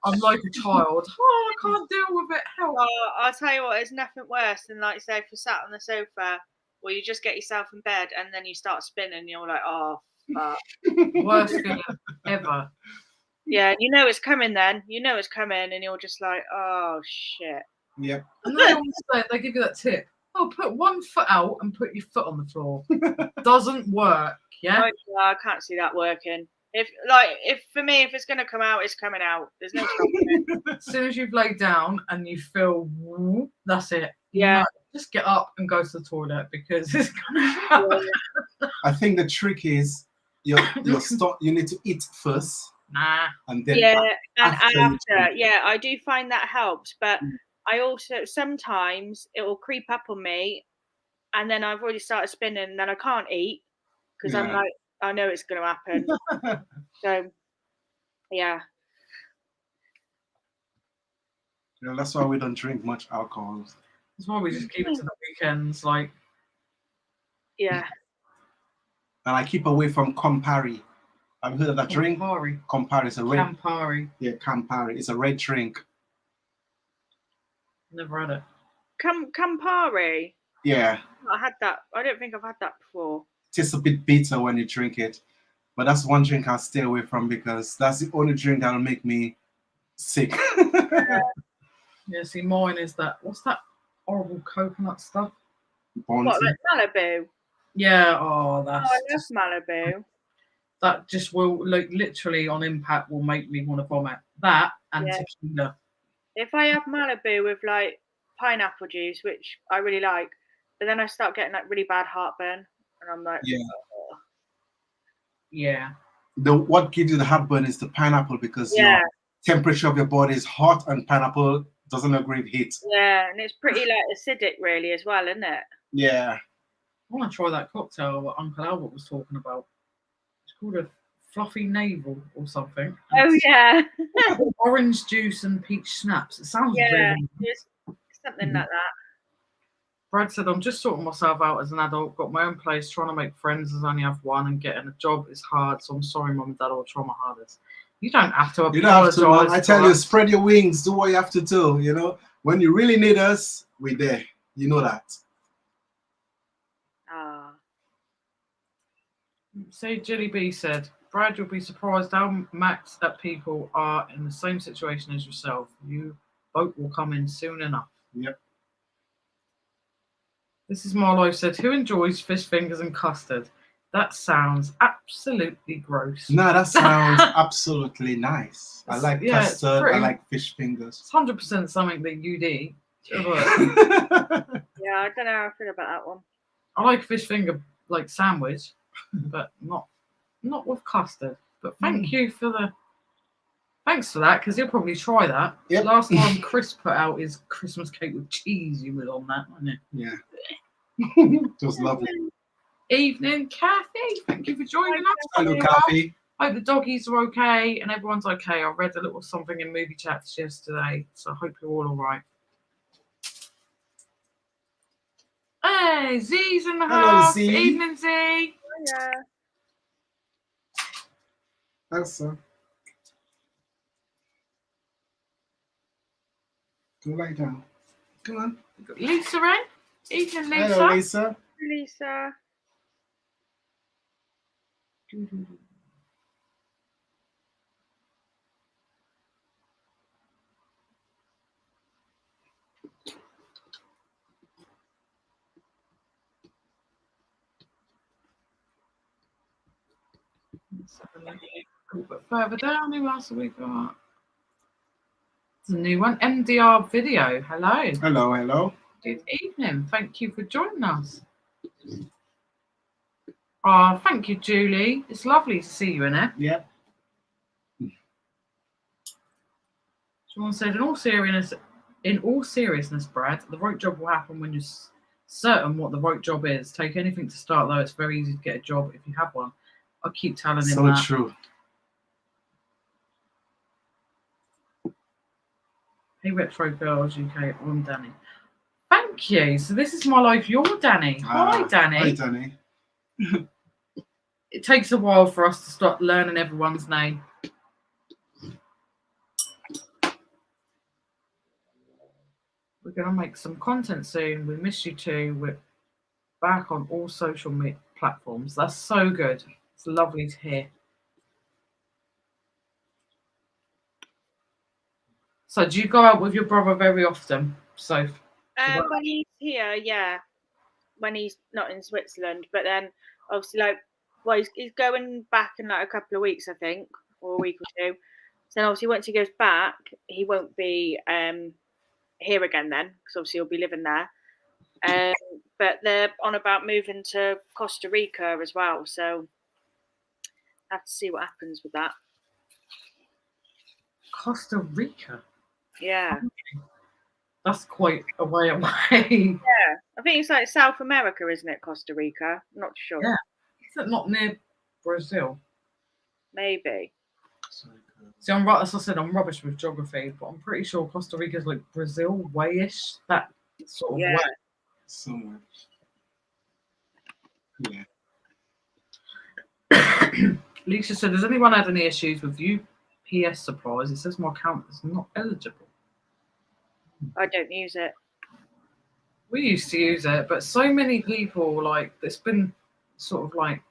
I'm like a child. "Oh, I can't deal with it. Help." Oh, I'll tell you what, it's nothing worse than, like, say, if you're sat on the sofa or you just get yourself in bed and then you start spinning and you're like, "Oh, fuck." Worst feeling ever. Yeah, you know it's coming then. You know it's coming and you're just like, "Oh, shit." Yep. And they always say, they give you that tip. "Oh, put one foot out and put your foot on the floor." Doesn't work, yeah? I can't see that working. If for me, if it's going to come out, it's coming out. There's no stopping it. As soon as you've laid down and you feel, whoop, that's it. Yeah. No, just get up and go to the toilet because it's going to happen. I think the trick is you need to eat first. Nah. And then after. Yeah, I do find that helps, but I also sometimes it will creep up on me and then I've already started spinning and then I can't eat because I'm like, I know it's going to happen. So, yeah. That's why we don't drink much alcohol. That's why we just keep it to the weekends, like. Yeah. And I keep away from Campari. I've heard of that drink. Campari. Is a red. Campari. Yeah, Campari. It's a red drink. Never had it. Campari. Yeah. I had that. I don't think I've had that before. It tastes a bit bitter when you drink it, but that's one drink I'll stay away from because that's the only drink that'll make me sick. Yeah, see, mine is that. What's that horrible coconut stuff? What, like Malibu? Yeah. Oh, that's. Oh, I love Malibu. That just will, like, literally on impact will make me want to vomit. That and tequila. If I have Malibu with like pineapple juice, which I really like, but then I start getting like really bad heartburn, and I'm like, oh. Yeah. What gives you the heartburn is the pineapple because your temperature of your body is hot and pineapple doesn't agree with heat. Yeah, and it's pretty like acidic, really, as well, isn't it? Yeah. I want to try that cocktail that Uncle Albert was talking about. It's called a fluffy navel or something. Oh yeah. Orange juice and peach schnapps. It sounds really it's something like that. Brad said, "I'm just sorting myself out as an adult, got my own place, trying to make friends as I only have one, and getting a job is hard, so I'm sorry, Mum and Dad, I'll try my hardest." You don't have to You don't have to, man. apologise. I tell you, spread your wings, do what you have to do, you know. When you really need us, we're there. You know that. Ah. So Jilly B said, Brad, you'll be surprised how max that people are in the same situation as yourself. You boat will come in soon enough. Yep. This is Marlo said, who enjoys fish fingers and custard? That sounds absolutely gross. No, that sounds absolutely nice. I like Yeah, it's custard. I pretty- like fish fingers. It's 100% something that you'd eat. Yeah, I don't know how I feel about that one. I like fish finger like sandwich, but not with custard. But thanks for that, because you'll probably try that. Yep. Last time Chris put out his Christmas cake with cheese, you was on that, wasn't it? Yeah. It was lovely. Evening, Kathy. Thank you for joining us. Hello, Kathy. Hope the doggies are okay and everyone's okay. I read a little something in movie chats yesterday, so I hope you're all right. Hey, Z's in the Hello, house. Z. Evening, Z. Oh, yeah. Thanks, sir. Go lie down. Come on. We've got Lisa in. Evening, Lisa. Hello, Lisa. Lisa. Let's have a look. A little bit further down, who else have we got? It's a new one. MDR video. Hello. Hello, hello. Good evening. Thank you for joining us. Oh, thank you, Julie. It's lovely to see you in it. Yep. Someone said, in all seriousness, Brad, the right job will happen when you're certain what the right job is. Take anything to start, though. It's very easy to get a job if you have one. I keep telling him So that. true. Hey, Retro Girls UK, I'm Danny. Thank you. So this is my life. You're Danny. Hi, Danny. Hi, Danny. It takes a while for us to start learning everyone's name. We're going to make some content soon. We miss you too. We're back on all social media platforms. That's so good. It's lovely to hear. So do you go out with your brother very often, Soph? When he's here, yeah. When he's not in Switzerland, but then obviously, like, well, he's going back in like a couple of weeks, I think, or a week or two. So then obviously, once he goes back, he won't be here again then, because obviously he'll be living there. But they're on about moving to Costa Rica as well, so I have to see what happens with that. Costa Rica? Yeah. That's quite a way away. Yeah. I think it's like South America, isn't it, Costa Rica? I'm not sure. Yeah. Is it not near Brazil? Maybe. See, I'm right. As I said, I'm rubbish with geography, but I'm pretty sure Costa Rica is like Brazil way-ish. That sort of Yeah. way. Somewhere. Yeah. Lisa said, has anyone had any issues with UPS supplies? It says my account is not eligible. I don't use it. We used to use it, but so many people, like, it's been sort of like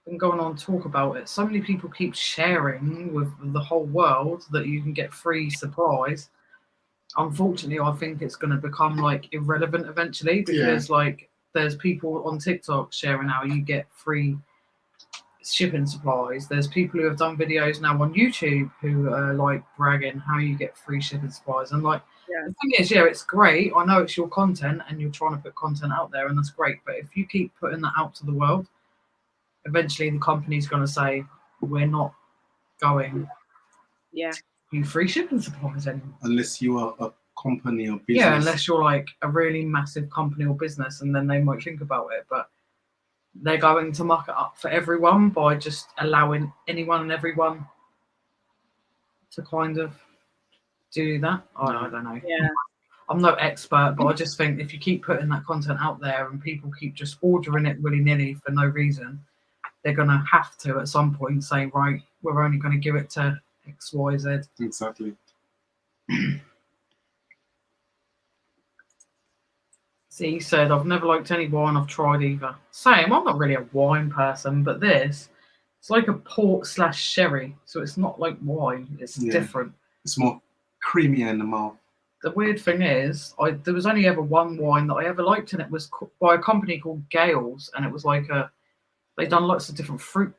been going on talk about it. So many people keep sharing with the whole world that you can get free supplies. Unfortunately, I think it's going to become like irrelevant eventually, because like there's people on TikTok sharing how you get free shipping supplies. There's people who have done videos now on YouTube who are like bragging how you get free shipping supplies. And like, the thing is, it's great. I know it's your content and you're trying to put content out there, and that's great. But if you keep putting that out to the world, eventually the company's going to say, we're not going you free shipping supplies anymore. Unless you are a company or business. Yeah, unless you're like a really massive company or business, and then they might think about it. But they're going to muck it up for everyone by just allowing anyone and everyone to kind of do that. I don't know. Yeah. I'm no expert, but I just think if you keep putting that content out there and people keep just ordering it willy-nilly for no reason, they're going to have to at some point say, right, we're only going to give it to XYZ. Exactly. See, he said, I've never liked any wine I've tried either. Same, I'm not really a wine person, but this, it's like a port/sherry. So it's not like wine, it's different. It's more creamy in the mouth. The weird thing is, there was only ever one wine that I ever liked, and it was by a company called Gales, and it was like they'd done lots of different fruit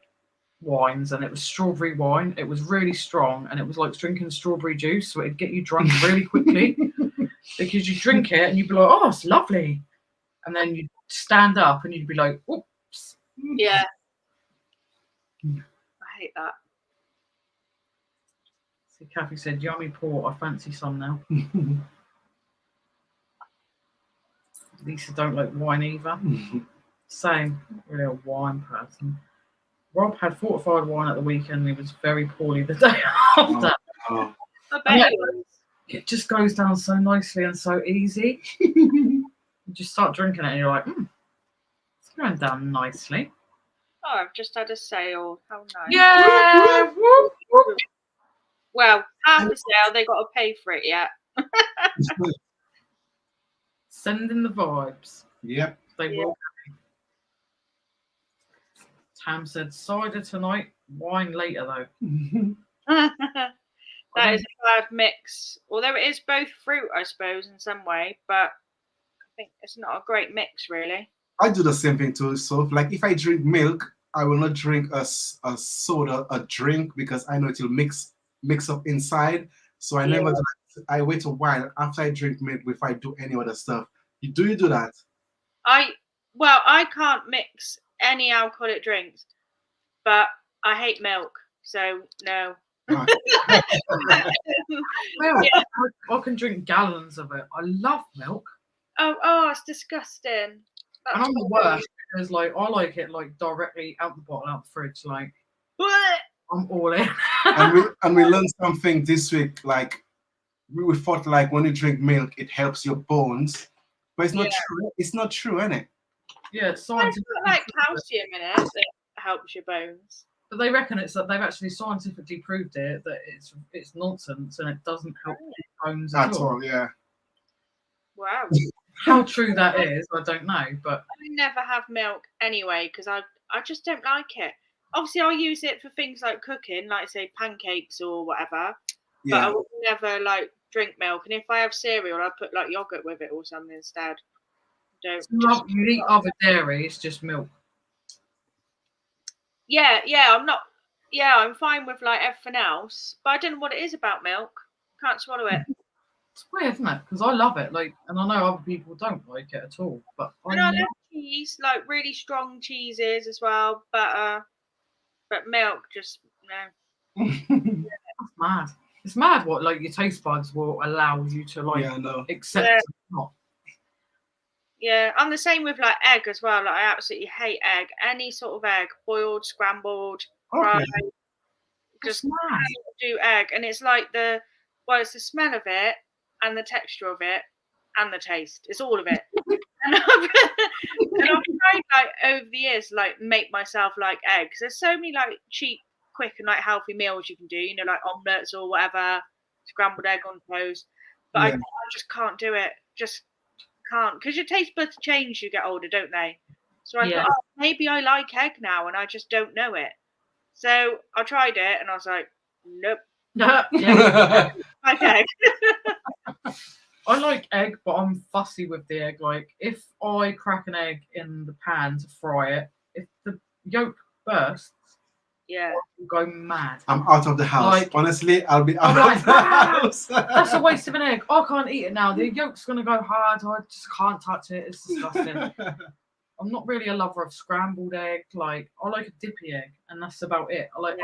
wines, and it was strawberry wine. It was really strong, and it was like drinking strawberry juice, so it'd get you drunk really quickly. Because you drink it and you'd be like, oh, it's lovely. And then you'd stand up and you'd be like, oops. Yeah. I hate that. See, Kathy said, yummy port, I fancy some now. Lisa don't like wine either. Same, not really a wine person. Rob had fortified wine at the weekend and he was very poorly the day after. Oh. I bet it was. It just goes down so nicely and so easy. You just start drinking it and you're like, it's going down nicely. Oh, I've just had a sale. How nice. Yeah! Whoop, whoop. Well, half the sale, they got to pay for it yet. Sending the vibes. Yep. They will. Tam said, cider tonight, wine later though. That is a bad mix. Although it is both fruit, I suppose, in some way, but I think it's not a great mix, really. I do the same thing too. So, like, if I drink milk, I will not drink a soda, a drink, because I know it will mix up inside. So I never do that. I wait a while after I drink milk before I do any other stuff. You do that? I can't mix any alcoholic drinks, but I hate milk, so no. I can drink gallons of it. I love milk. Oh, it's disgusting. And I'm the worst because like I like it like directly out the bottle, out the fridge. Like I'm all in. and we learned something this week. Like we thought like when you drink milk, it helps your bones, but it's not true. It's not true, isn't it? Yeah, it's got like calcium in it that helps your bones. But they reckon it's that they've actually scientifically proved it that it's nonsense and it doesn't help your bones at all. Yeah. Wow. How true that is, I don't know. But I never have milk anyway because I just don't like it. Obviously, I'll use it for things like cooking, like say pancakes or whatever. Yeah. But I would never like drink milk. And if I have cereal, I put like yogurt with it or something instead. You eat other dairy, it's just milk. Yeah, I'm fine with like everything else, but I don't know what it is about milk. Can't swallow it. It's weird, isn't it? Because I love it, like, and I know other people don't like it at all. But I love cheese, like really strong cheeses as well. Butter, but milk, just no. That's mad. It's mad what like your taste buds will allow you to like accept it or not. Yeah, I'm the same with like egg as well. Like I absolutely hate egg. Any sort of egg, boiled, scrambled, fried. Just can't do egg. And it's like it's the smell of it and the texture of it and the taste. It's all of it. and I've tried like over the years like make myself like eggs. There's so many like cheap, quick and like healthy meals you can do, like omelets or whatever, scrambled egg on toast. But I just can't do it. Just can't, because your taste buds change as you get older, don't they? So I thought, maybe I like egg now and I just don't know it. So I tried it and I was like, nope. Like egg. I like egg, but I'm fussy with the egg. Like if I crack an egg in the pan to fry it, if the yolk bursts, I'll go mad. I'm out of the house. Like, honestly, I'll be out of the house. That's a waste of an egg. I can't eat it now. The yolk's gonna go hard. I just can't touch it. It's disgusting. I'm not really a lover of scrambled egg. Like I like a dippy egg, and that's about it. I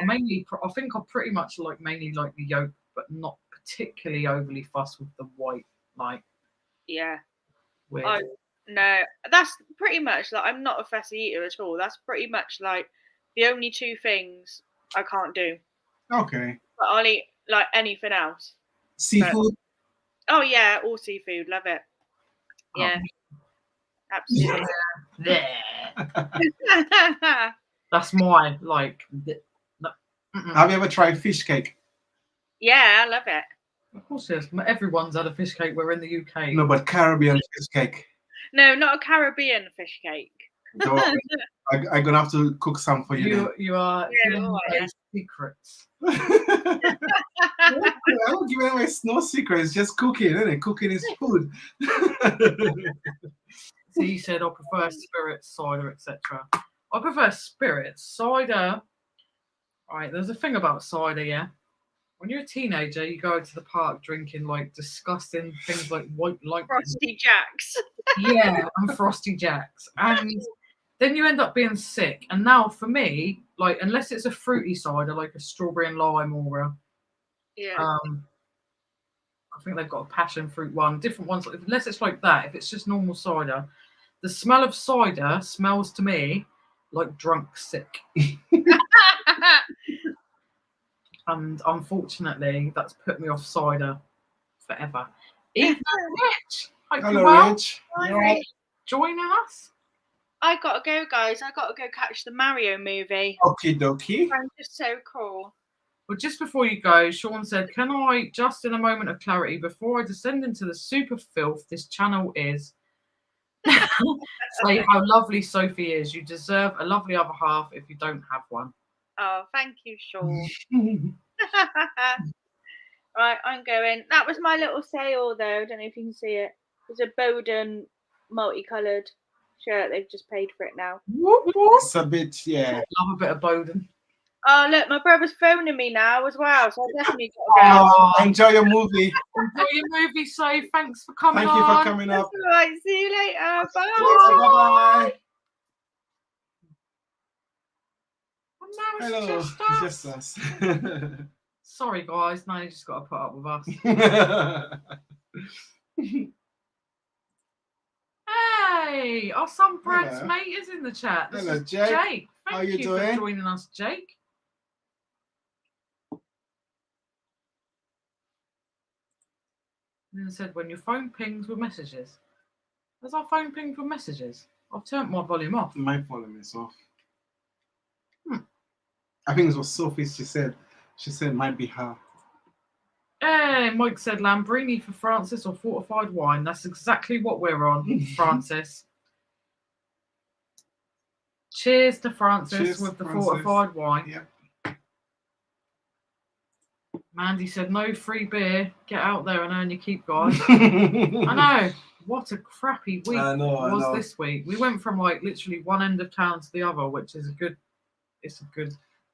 think I pretty much mainly like the yolk, but not particularly overly fussed with the white. Like weird. No, that's pretty much like I'm not a fussy eater at all. That's pretty much like the only two things I can't do. Okay. But I'll eat like anything else. Seafood? All seafood. Love it. Yeah. Absolutely. That's my like. Have you ever tried fish cake? Yeah, I love it. Of course, yes. Everyone's had a fish cake. We're in the UK. No, but Caribbean fish cake. No, not a Caribbean fish cake. Don't worry. I'm gonna have to cook some for you. You are Yeah, giving all away right, secrets. I don't give away no secrets. Just cooking, isn't it? Cooking is food. So you said I prefer spirits, cider, etc. I prefer spirits, cider. All right, there's a thing about cider, yeah. When you're a teenager, you go to the park drinking like disgusting things like white lightning. Frosty Jacks. Yeah, and Frosty Jacks. And then you end up being sick. And now for me, like unless it's a fruity cider, like a strawberry and lime or a Yeah. I think they've got a passion fruit one, different ones. Unless it's like that, if it's just normal cider, the smell of cider smells to me like drunk sick. And unfortunately, that's put me off cider forever. Even Rich, hope you're Hello, well. Rich. Hi. Joining us. I gotta go, guys. I gotta go catch the Mario movie. Okie dokie. I'm just so cool. Well, just before you go, Sean said, can I, just in a moment of clarity, before I descend into the super filth this channel is, say how lovely Sophie is. You deserve a lovely other half if you don't have one. Oh, thank you, Sean. Right, I'm going. That was my little sale, though. I don't know if you can see it. It's a Bowden multicoloured shirt. They've just paid for it now. Whoop, whoop. It's a bit, yeah. Love a bit of Bowden. Oh, look, my brother's phoning me now as well, so I definitely got to go. Oh, enjoy your movie. Enjoy your movie, so thanks for coming Thank you on. for coming up. All right, see you later. Bye. Bye-bye. And now Hello. it's just us. Just us. Sorry, guys. Now you just got to put up with us. Hey, our son Brad's Hello. mate is in the chat. This Hello, is Jake. Jake. How Thank you you doing? for joining us, Jake. And then said, when your phone pings with messages. Does our phone ping with messages? I've turned my volume off. My volume is off. I think it was Sophie. She said it might be her. Hey, Mike said Lambrini for Francis or fortified wine. That's exactly what we're on, Francis. Cheers to Francis. Cheers, with the Francis. fortified wine. Yep. Mandy said no free beer. Get out there and earn your keep, guys. I know. What a crappy week was this week. We went from like literally one end of town to the other, which is a good distance.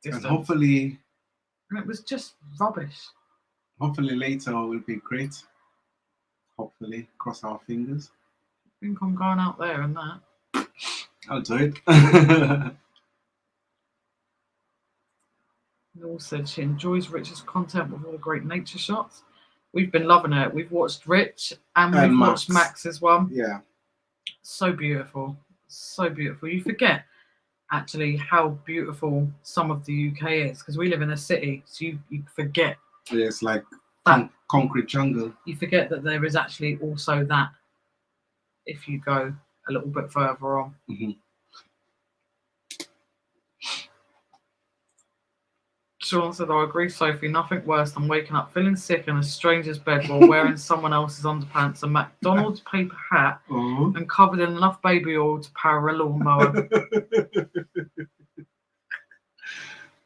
And hopefully And it was just rubbish. Hopefully later will be great. Hopefully, cross our fingers. I think I'm going out there and that. I'll do it. Noel said she enjoys Rich's content with all the great nature shots. We've been loving it. We've watched Rich and we've watched Max's one. Yeah. So beautiful. So beautiful. You forget actually how beautiful some of the UK is because we live in a city. So you forget. Yeah, it's like that concrete jungle. You forget that there is actually also that if you go a little bit further on. Mm-hmm. Sean said, I agree, Sophie. Nothing worse than waking up feeling sick in a stranger's bed while wearing someone else's underpants, a McDonald's paper hat, and covered in enough baby oil to power a lawnmower.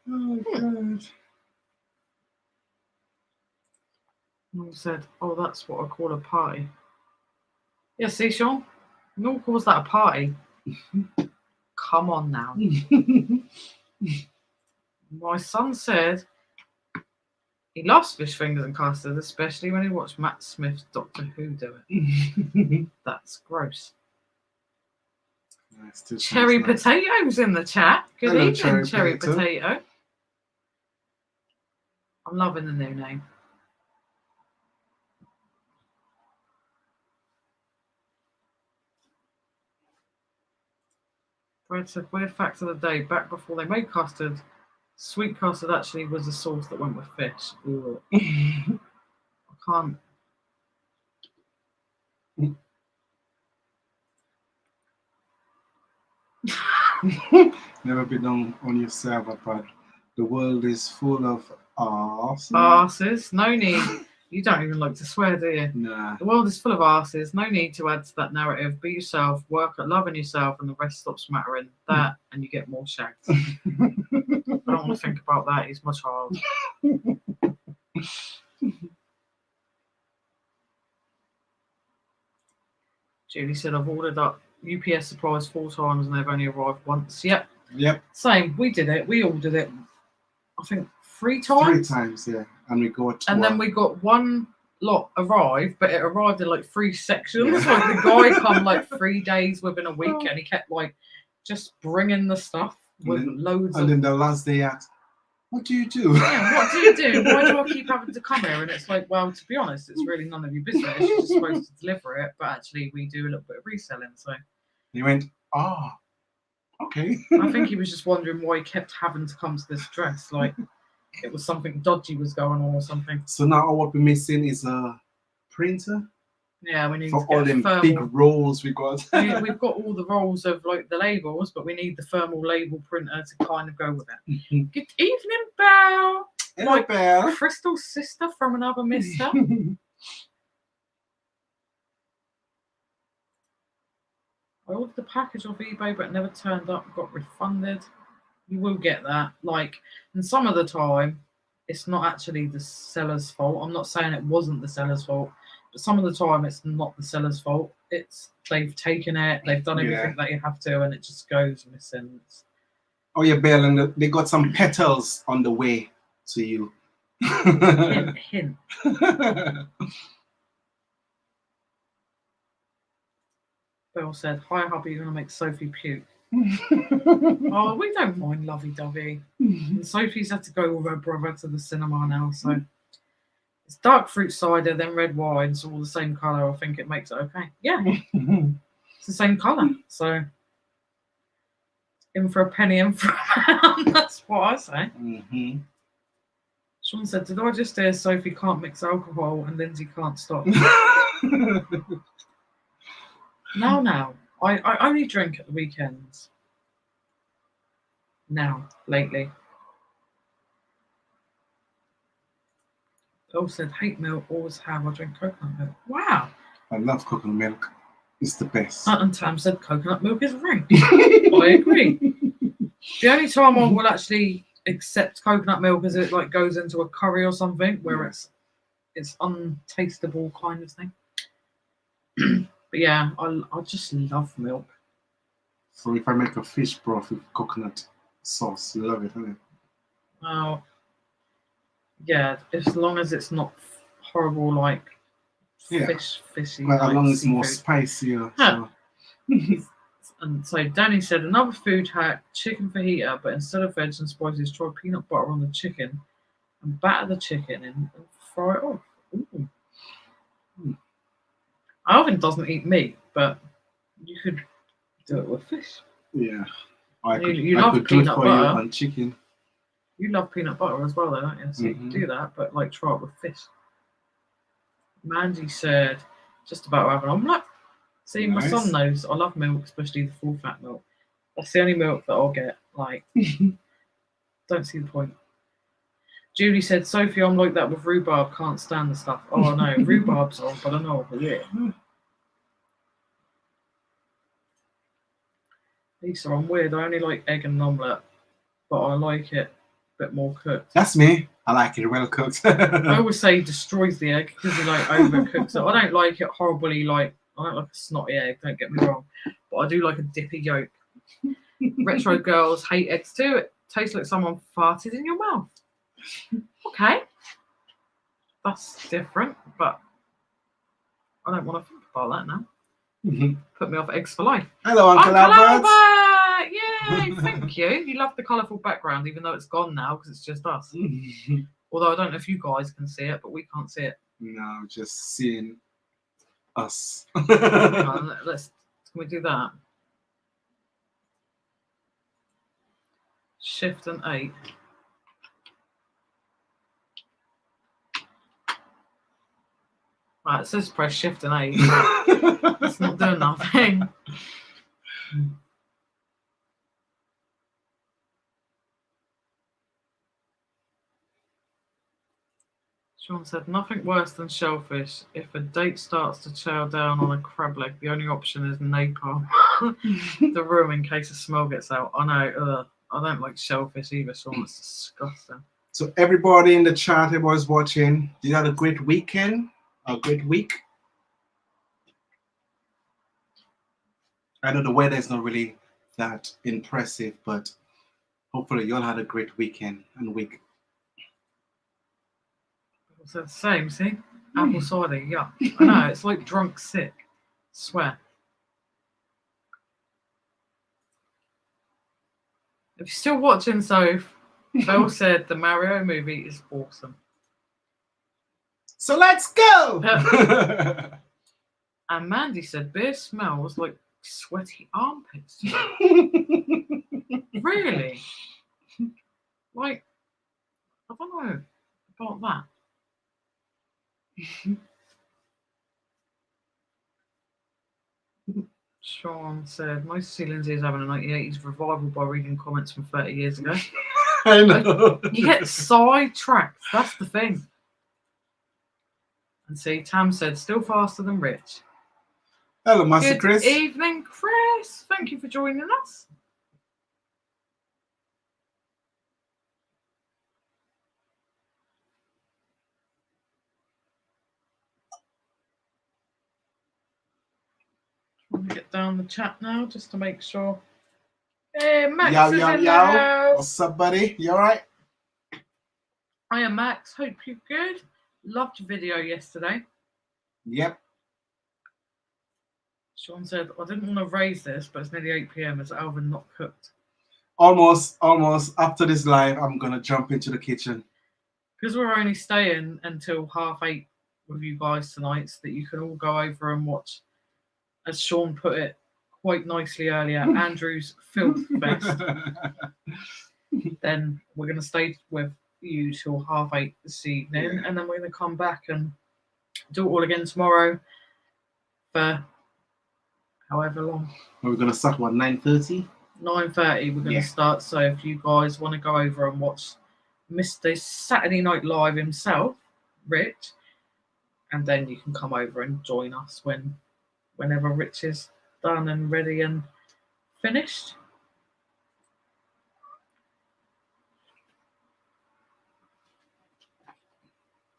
Oh, God. Noel said, oh, that's what I call a party. Yeah, see, Sean? Noel calls that a party. Come on now. My son said he loves fish fingers and custard, especially when he watched Matt Smith's Doctor Who do it. That's gross. Nice, Cherry Potato's in the chat. Good Hello, evening, Cherry Potato. Potato. I'm loving the new name. Fred said, weird fact of the day, back before they made custard, sweet custard actually was the sauce that went with fish. Ooh. I can't. Never been on your server, but The world is full of arse. Arses. No need. You don't even like to swear, do you? Nah. The world is full of arses. No need to add to that narrative. Be yourself. Work at loving yourself, and the rest stops mattering. That, and you get more shagged. I don't want to think about that. He's my child. Julie said, I've ordered up UPS supplies 4 times and they've only arrived once. Yep. Same. We did it. We ordered it, I think, 3 times. 3 times, yeah. And we got And then we got one lot arrive, but it arrived in like 3 sections. Like the guy come like 3 days within a week, and he kept like just bringing the stuff with loads. And then the last day asked, "What do you do?" Yeah, what do you do? Why do I keep having to come here? And it's like, well, to be honest, it's really none of your business. You're just supposed to deliver it, but actually we do a little bit of reselling. So he went, okay. I think he was just wondering why he kept having to come to this address. Like it was something dodgy was going on or something. So now what we're missing is a printer. Yeah, we need for to get all them thermal. big rolls we got. We've got all the rolls of like the labels, but we need the thermal label printer to kind of go with it. Good evening, Belle. Hello, Belle. Crystal's sister from another mister. I ordered the package off eBay, but it never turned up. Got refunded. You will get that. Like, and some of the time, it's not actually the seller's fault. I'm not saying it wasn't the seller's fault, but some of the time, it's not the seller's fault. It's they've taken it, they've done everything that you have to, and it just goes missing. Oh yeah, Belle, and they got some petals on the way to you. Hint, hint. Belle said, "Hi, hubby, you're gonna make Sophie puke." Oh, we don't mind lovey-dovey. And Sophie's had to go with her brother to the cinema now, so it's dark fruit cider, then red wine, so all the same colour. I think it makes it okay. Yeah, it's the same colour, so in for a penny, in for a pound. That's what I say. Sean said, "Did I just hear Sophie can't mix alcohol and Lynsey can't stop?" No. I only drink at the weekends. Now, lately. Bill said, hate milk, always have. I drink coconut milk. Wow. I love coconut milk. It's the best. And Tam said coconut milk is rank. I agree. The only time I will actually accept coconut milk is it like goes into a curry or something where it's untastable kind of thing. But yeah, I just love milk. So if I make a fish broth with coconut sauce, you love it, don't you? Oh, yeah, as long as it's not horrible like fishy. Like, as long as it's seafood. more spicier. Huh. And so Danny said, another food hack, chicken fajita, but instead of veg and spices, try peanut butter on the chicken and batter the chicken and fry it off. Ooh. Alvin doesn't eat meat, but you could do it with fish. Yeah. You love peanut butter. And chicken. You love peanut butter as well, though, don't you? So you can do that, but like try it with fish. Mandy said, just about having an omelette. See, my son knows I love milk, especially the full fat milk. That's the only milk that I'll get. Like, don't see the point. Julie said, Sophie, I'm like that with rhubarb, can't stand the stuff. Oh no, rhubarb's on, but I know. Yeah. Lisa, I'm weird. I only like egg and an omelette, but I like it a bit more cooked. That's me. I like it well cooked. I always say he destroys the egg because he like overcooks it. I don't like it horribly. Like I don't like a snotty egg. Don't get me wrong, but I do like a dippy yolk. Retro girls hate eggs too. It tastes like someone farted in your mouth. Okay, that's different, but I don't want to think about that now. Put me off eggs for life. Hello, Uncle Albert. Yay, thank you. You love the colourful background, even though it's gone now because it's just us. Although I don't know if you guys can see it, but we can't see it. No, just seeing us. Can we do that? Shift and 8. Right, it says press shift and 8. It's not doing nothing. Sean said, nothing worse than shellfish. If a date starts to chow down on a crab leg, the only option is napalm. The room in case the smell gets out. I know, I don't like shellfish either, Sean. It's disgusting. So everybody in the chat, everybody's watching, you had a great weekend, a great week. I know the weather is not really that impressive, but hopefully you all had a great weekend and week. It's the same, see? Apple cider, yuck. I know, it's like drunk sick. Swear. If you're still watching, Soph, Belle said the Mario movie is awesome. So let's go! And Mandy said beer smells like sweaty armpits. Really? Like, I don't know about that. Sean said, nice to see Lynsey is having a 1980s revival by reading comments from 30 years ago. I know. You get sidetracked. That's the thing. And see, Tam said, still faster than Rich. Hello, Master Good Chris. evening, Chris. Thank you for joining us. Trying to get down the chat now just to make sure. Hey, Max is in the house. What's up, buddy? You all right? Hiya, Max. Hope you're good. Loved your video yesterday. Yep. Sean said, I didn't want to raise this, but it's nearly 8 p.m. Is Alvin not cooked? Almost. After this live, I'm going to jump into the kitchen. Because we're only staying until 8:30 with you guys tonight, so that you can all go over and watch, as Sean put it quite nicely earlier, Andrew's Filth Fest. Then we're going to stay with you till 8:30 this evening, and then we're going to come back and do it all again tomorrow for however long. We're going to start, what, 9:30? 9:30 we're going to start, so if you guys want to go over and watch Mr. Saturday Night Live himself, Rich, and then you can come over and join us whenever Rich is done and ready and finished.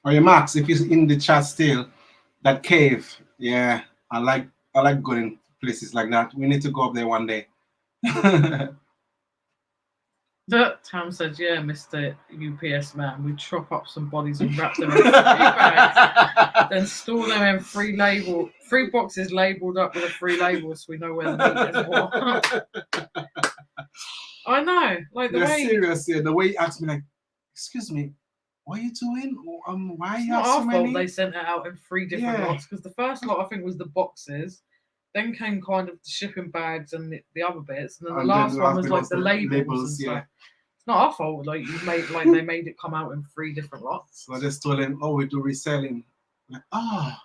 Oh yeah, Max, if you're in the chat still, that cave, yeah, I like going places like that. We need to go up there one day. Tam said, yeah, Mr. UPS man, we chop up some bodies and wrap them in bags, then store them in free boxes labelled up with a free label so we know where the meat is. What. I know, like the way. Serious, yeah. The way he asked me, like, excuse me, what are you doing? Why are you not so our many? fault they sent it out in 3 different lots, because the first lot I think was the boxes, then came kind of the shipping bags and the other bits, and then the last one was like the labels and stuff. It's not our fault, like they made it come out in 3 different lots. So I just told them, oh, we do reselling. Like, oh,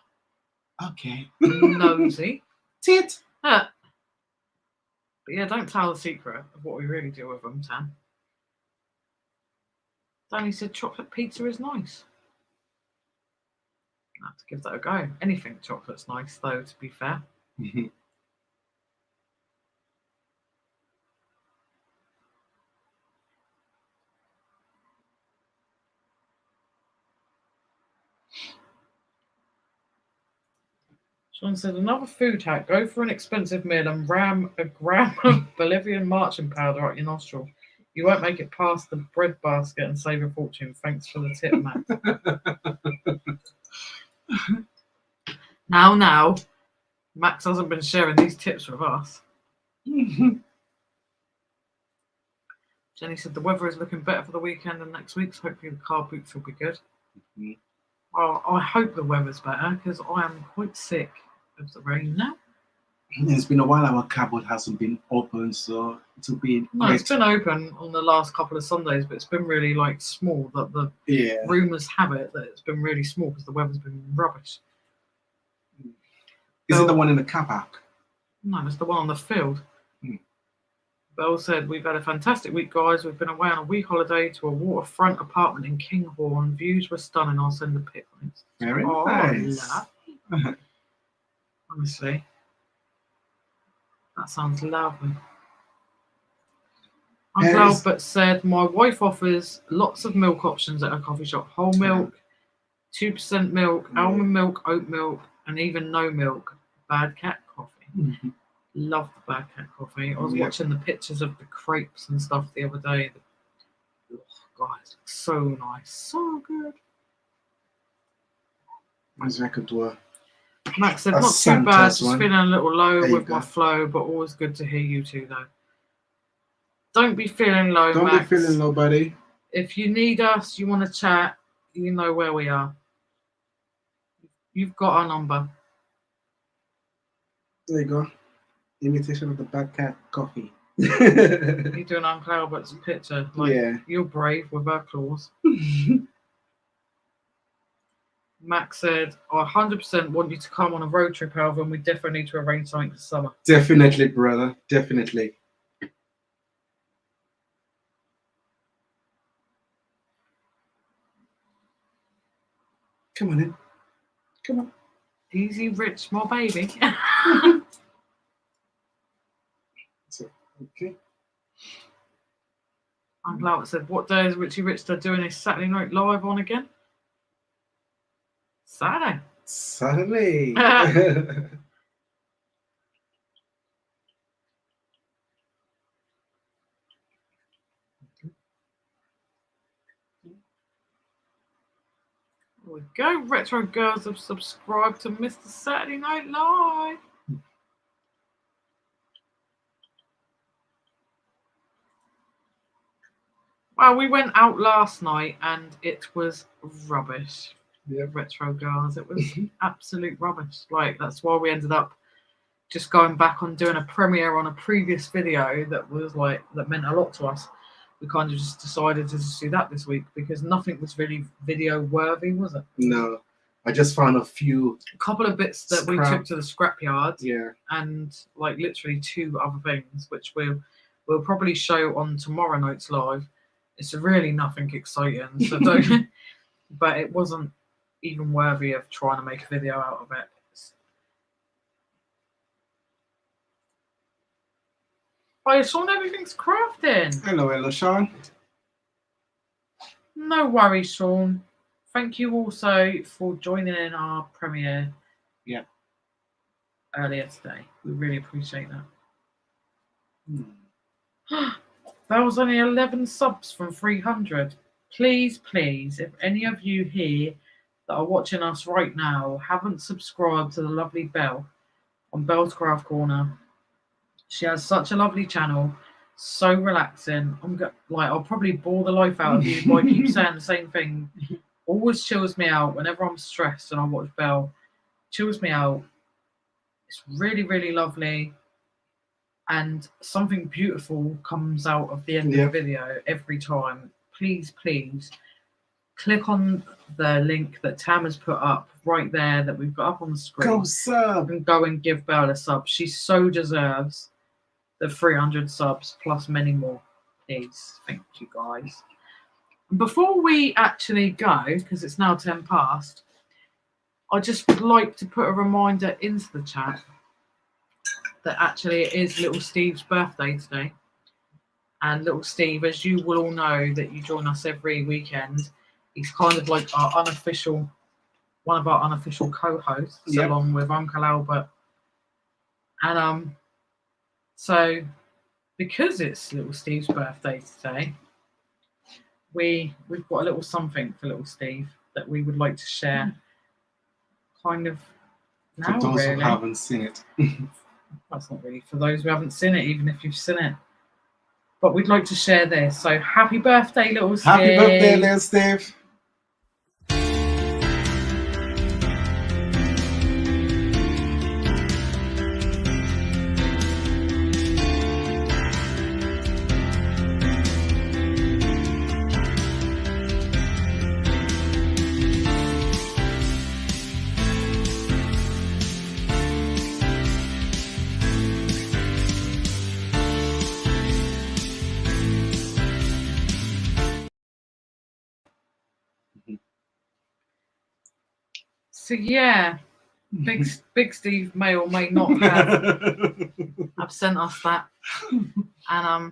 okay. Nosy. Tit. But yeah, don't tell the secret of what we really do with them, Tam. Danny said chocolate pizza is nice. I have to give that a go. Anything chocolate's nice, though, to be fair. Sean said, another food hack. Go for an expensive meal and ram a gram of Bolivian marching powder up your nostril. You won't make it past the bread basket and save a fortune. Thanks for the tip, Max. Now, Max hasn't been sharing these tips with us. Jenny said the weather is looking better for the weekend and next week, so hopefully the car boots will be good. Well, I hope the weather's better because I am quite sick of the rain now. It's been a while our cupboard hasn't been open, so it'll be No, it's been open on the last couple of Sundays, but it's been really like small. That the rumours have it that it's been really small because the weather's been rubbish. Is it the one in the car park? No, it's the one on the field. Belle said, we've had a fantastic week, guys. We've been away on a week holiday to a waterfront apartment in Kinghorn. Views were stunning. I'll send a pic on it. Very nice. Lovely. Honestly, that sounds lovely. Uncle Albert said, my wife offers lots of milk options at her coffee shop. Whole milk, 2% milk, almond milk, oat milk, and even no milk. Bad Cat coffee. Love the Bad Cat coffee. I was watching the pictures of the crepes and stuff the other day. Oh, God, it looks so nice. So good. As I could do Max said, not too bad, just one. feeling a little low There with my flow, but always good to hear you two, though. Don't be feeling low, Don't Max. be feeling low, buddy. If you need us, you want to chat, you know where we are. You've got our number. There you go. Imitation of the Bad Cat coffee. You're doing Uncle Albert's picture. Like, Yeah. You're brave with her claws. Max said, I 100% want you to come on a road trip, Alvin. We definitely need to arrange something for summer. Definitely, brother. Definitely. Come on in. Come on. Easy, rich, my baby. Okay. Uncle Albert said, what day is Richie Richard doing his Saturday Night Live on again? Saturday. Saturday. There we go. Retro Girls have subscribed to Mr. Saturday Night Live. Well, we went out last night and it was rubbish. Yeah. Retro Girls. It was absolute rubbish. Like, that's why we ended up just going back on doing a premiere on a previous video that was like, that meant a lot to us. We kind of just decided to just do that this week because nothing was really video worthy, was it? No. I just found a few. A couple of bits that we took to the scrapyard. Yeah. And like literally 2 other things, which we'll probably show on tomorrow night's live. It's really nothing exciting, so don't. But it wasn't even worthy of trying to make a video out of it. Oh, Sean, everything's crafting. Hello, Sean. No worries, Sean. Thank you also for joining in our premiere. Yeah. Earlier today, we really appreciate that. That was only 11 subs from 300. Please, if any of you here that are watching us right now haven't subscribed to the lovely Belle on Belle's Craft Corner, she has such a lovely channel, so relaxing. I'll probably bore the life out of you by keep saying the same thing. Always chills me out whenever I'm stressed and I watch Belle. Chills me out. It's really, really lovely. And something beautiful comes out of the end of the video every time. Please, click on the link that Tam has put up right there that we've got up on the screen. Go sub. And go and give Belle a sub. She so deserves the 300 subs plus many more. Please. Thank you, guys. Before we actually go, because it's now 10 past, I just would like to put a reminder into the chat that actually it is little Steve's birthday today. And little Steve, as you will all know that you join us every weekend, he's kind of like our unofficial, one of our unofficial co-hosts, along with Uncle Albert. And so because it's little Steve's birthday today, we've got a little something for little Steve that we would like to share. Kind of now, for those really. who haven't seen it. That's not really for those who haven't seen it, even if you've seen it. But we'd like to share this. So happy birthday, little Steve. Happy birthday, little Steve. So yeah, Big Steve may or may not have sent us that, and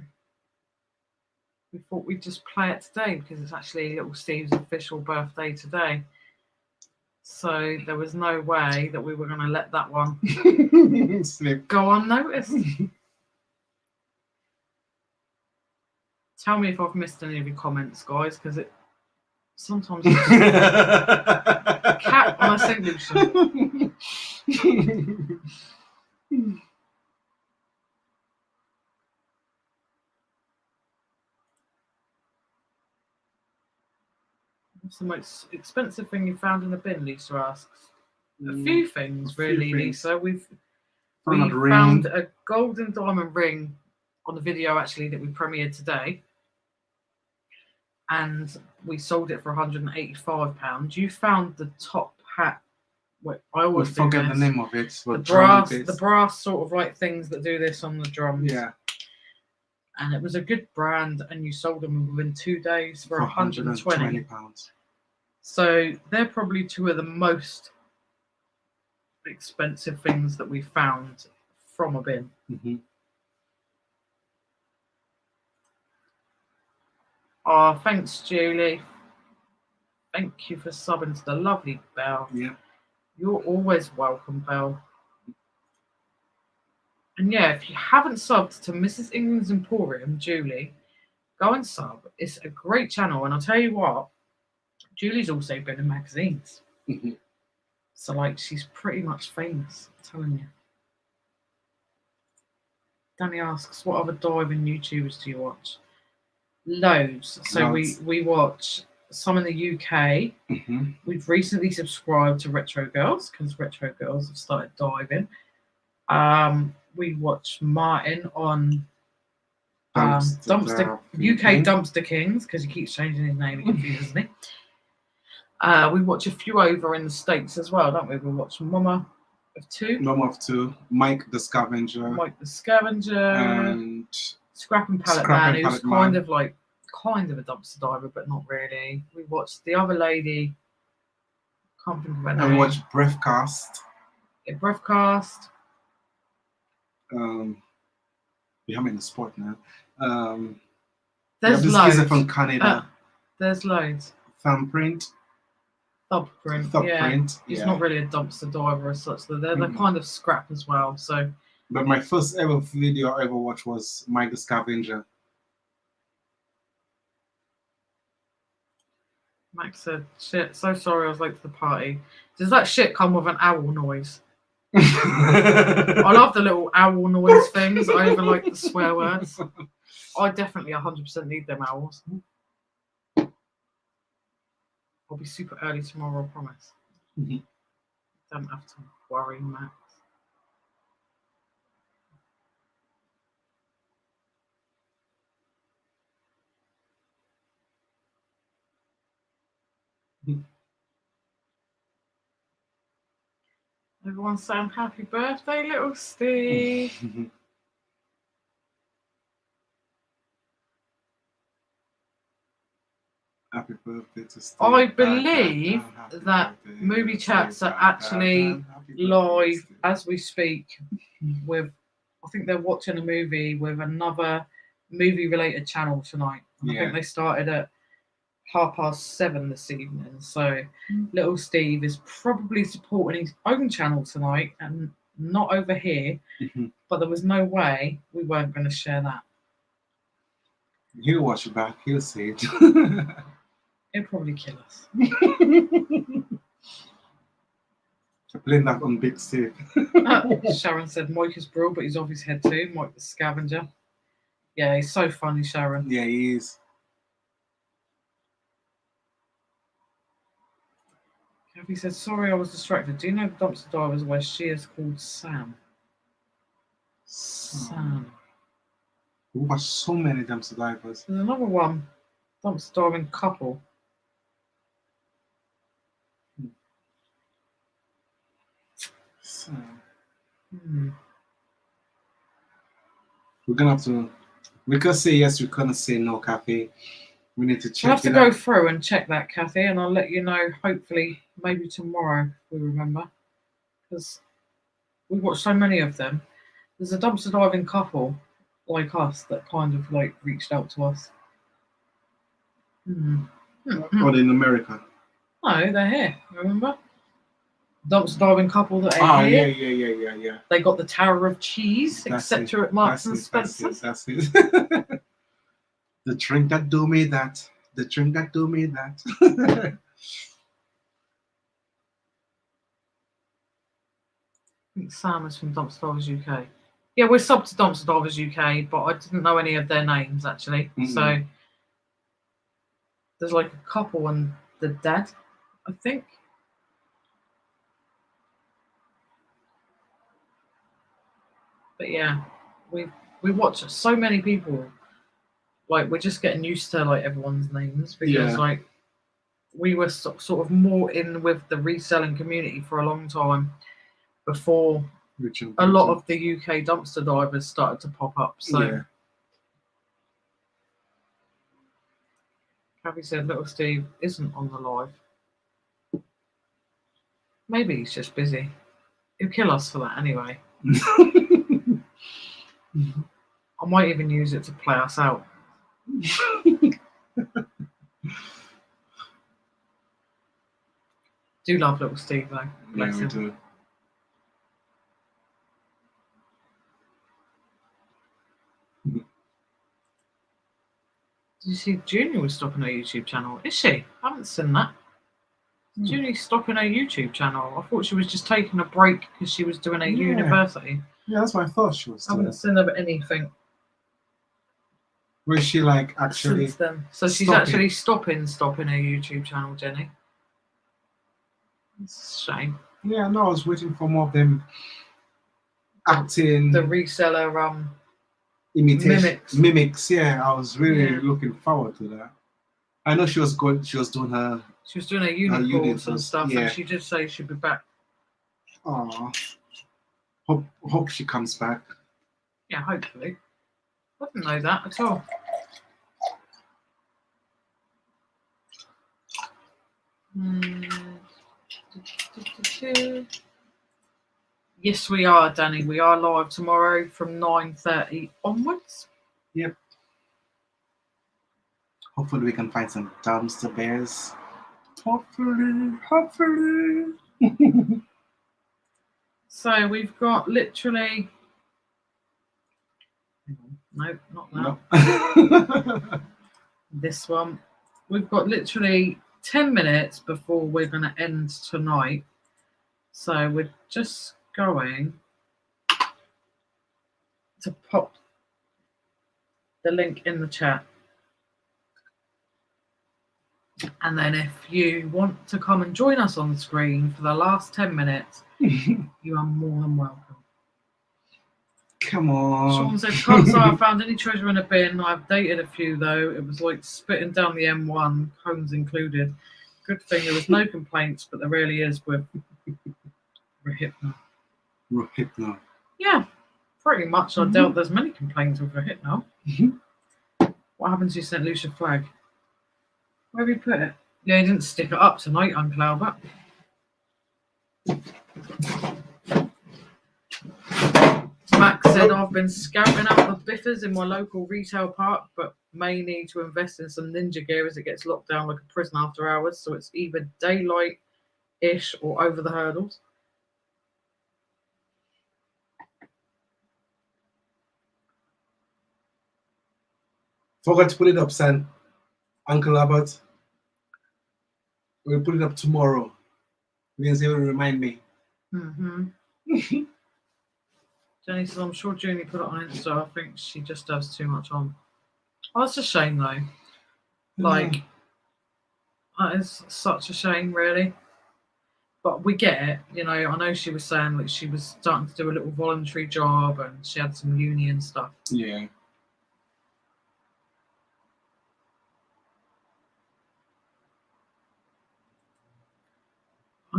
we thought we'd just play it today because it's actually Little Steve's official birthday today. So there was no way that we were going to let that one go unnoticed. Tell me if I've missed any of your comments, guys, because it sometimes it's just a cat on a solution. What's the most expensive thing you found in a bin? Lisa asks. A few things, really, Lisa. We found a golden diamond ring on the video actually that we premiered today, and we sold it for £185. You found the top hat. I always forget the name of it. The brass sort of like things that do this on the drums. Yeah. And it was a good brand, and you sold them within 2 days for £120. So they're probably two of the most expensive things that we found from a bin. Mm-hmm. Oh, thanks, Julie. Thank you for subbing to the lovely Belle. Yeah. You're always welcome, Belle. And yeah, if you haven't subbed to Mrs. England's Emporium, Julie, go and sub. It's a great channel, and I'll tell you what, Julie's also been in magazines. Mm-hmm. So, like, she's pretty much famous, I'm telling you. Danny asks, what other diving YouTubers do you watch? Loads. So we watch some in the UK. Mm-hmm. We've recently subscribed to Retro Girls because Retro Girls have started diving. We watch Martin on Dumpster UK Dumpster Kings because he keeps changing his name. It confuses me. We watch a few over in the States as well, don't we? We watch Mama of Two. Mike the Scavenger. And Scrap and Pallet Man, who's kind of a dumpster diver, but not really. We watched the other lady. Can't think of her name. And we watched Breathcast. Yeah, Breathcast. We have in the sport now. There's loads from Canada. There's loads. Thumbprint. Yeah. He's not really a dumpster diver as such. They're kind of scrap as well. So. But my first ever video I ever watched was Mike the Scavenger. Max said, "Shit, so sorry I was late to the party. Does that shit come with an owl noise?" I love the little owl noise things. I even like the swear words. I definitely 100% need them owls. I'll be super early tomorrow, I promise. Mm-hmm. Don't have to worry, Max. Everyone saying happy birthday, little Steve. Happy birthday to Steve. I believe that movie chats are actually live as we speak with, I think they're watching a movie with another movie related channel tonight. I think they started at 7:30 this evening. So little Steve is probably supporting his own channel tonight and not over here. But there was no way we weren't going to share that. He'll watch it back. He'll see it. He'll probably kill us. Blame that on Big Steve. Sharon said Mike is brilliant, but he's off his head too. Mike the Scavenger. Yeah, he's so funny, Sharon. Yeah, he is. Kathy said, sorry, I was distracted. Do you know the dumpster divers where she is called Sam? Sam. We watched so many dumpster divers. There's another one. Dumpster diving couple. Sam. We're gonna have to. We could say yes, we couldn't say no, Kathy. We need to check. We'll have to go through and check that, Kathy, and I'll let you know hopefully maybe tomorrow, if we remember. Because we watched so many of them. There's a dumpster diving couple like us that kind of like reached out to us. Or in America. No, they're here, remember? Dumpster diving couple that are here. Yeah. They got the Tower of Cheese, etc. at Marks and Spencer. That's it. The drink that do me that. The drink that do me that. I think Sam is from Dumpster Divers UK. Yeah, we're sub to Dumpster Divers UK, but I didn't know any of their names actually. Mm-mm. So there's like a couple and the dad, I think. But yeah, we watch so many people. Like we're just getting used to like everyone's names because like we were sort of more in with the reselling community for a long time before a lot of the UK dumpster divers started to pop up. So Kathy said little Steve isn't on the live. Maybe he's just busy. He'll kill us for that anyway. I might even use it to play us out. Do love little Steve though. Bless him. Do. Did you see Junior was stopping her YouTube channel? Is she? I haven't seen that. Julie's stopping her YouTube channel. I thought she was just taking a break because she was doing a university. Yeah, that's what I thought she was doing. I haven't seen her anything. Was she like actually? Since then. So she's actually stopping her YouTube channel, Jenny. It's a shame. Yeah, no, I was waiting for more of them acting. The reseller imitation mimics. Yeah, I was really looking forward to that. I know she was doing her. She was doing her unicorns and stuff, yeah. and she did say she'd be back. Oh, hope she comes back. Yeah, hopefully. I didn't know that at all. Yes, we are, Danny. We are live tomorrow from 9:30 onwards. Yep. Hopefully we can find some dumpster bears. Hopefully. So we've got literally. No, not that. No. This one. We've got literally 10 minutes before we're going to end tonight. So we're just going to pop the link in the chat. And then if you want to come and join us on the screen for the last 10 minutes, you are more than welcome. Come on. Sean said, can't say I found any treasure in a bin. I've dated a few though. It was like spitting down the M1, cones included. Good thing there was no complaints, but there really is with Rohypnol. Rohypnol. Yeah, pretty much. I doubt there's many complaints with Rohypnol. What happens if you sent Lucia flag? Where have you put it? Yeah, he didn't stick it up tonight, Uncle Albert. Max said, I've been scouting out the biffers in my local retail park, but may need to invest in some ninja gear as it gets locked down like a prison after hours, so it's either daylight-ish or over the hurdles. Forgot to put it up, son. Uncle Albert. We'll put it up tomorrow. Lynsey will remind me. Jenny says, I'm sure Junie put it on Insta. I think she just does too much on. Oh, it's a shame though. Like, that is such a shame, really. But we get it, you know. I know she was saying that she was starting to do a little voluntary job and she had some uni and stuff. Yeah.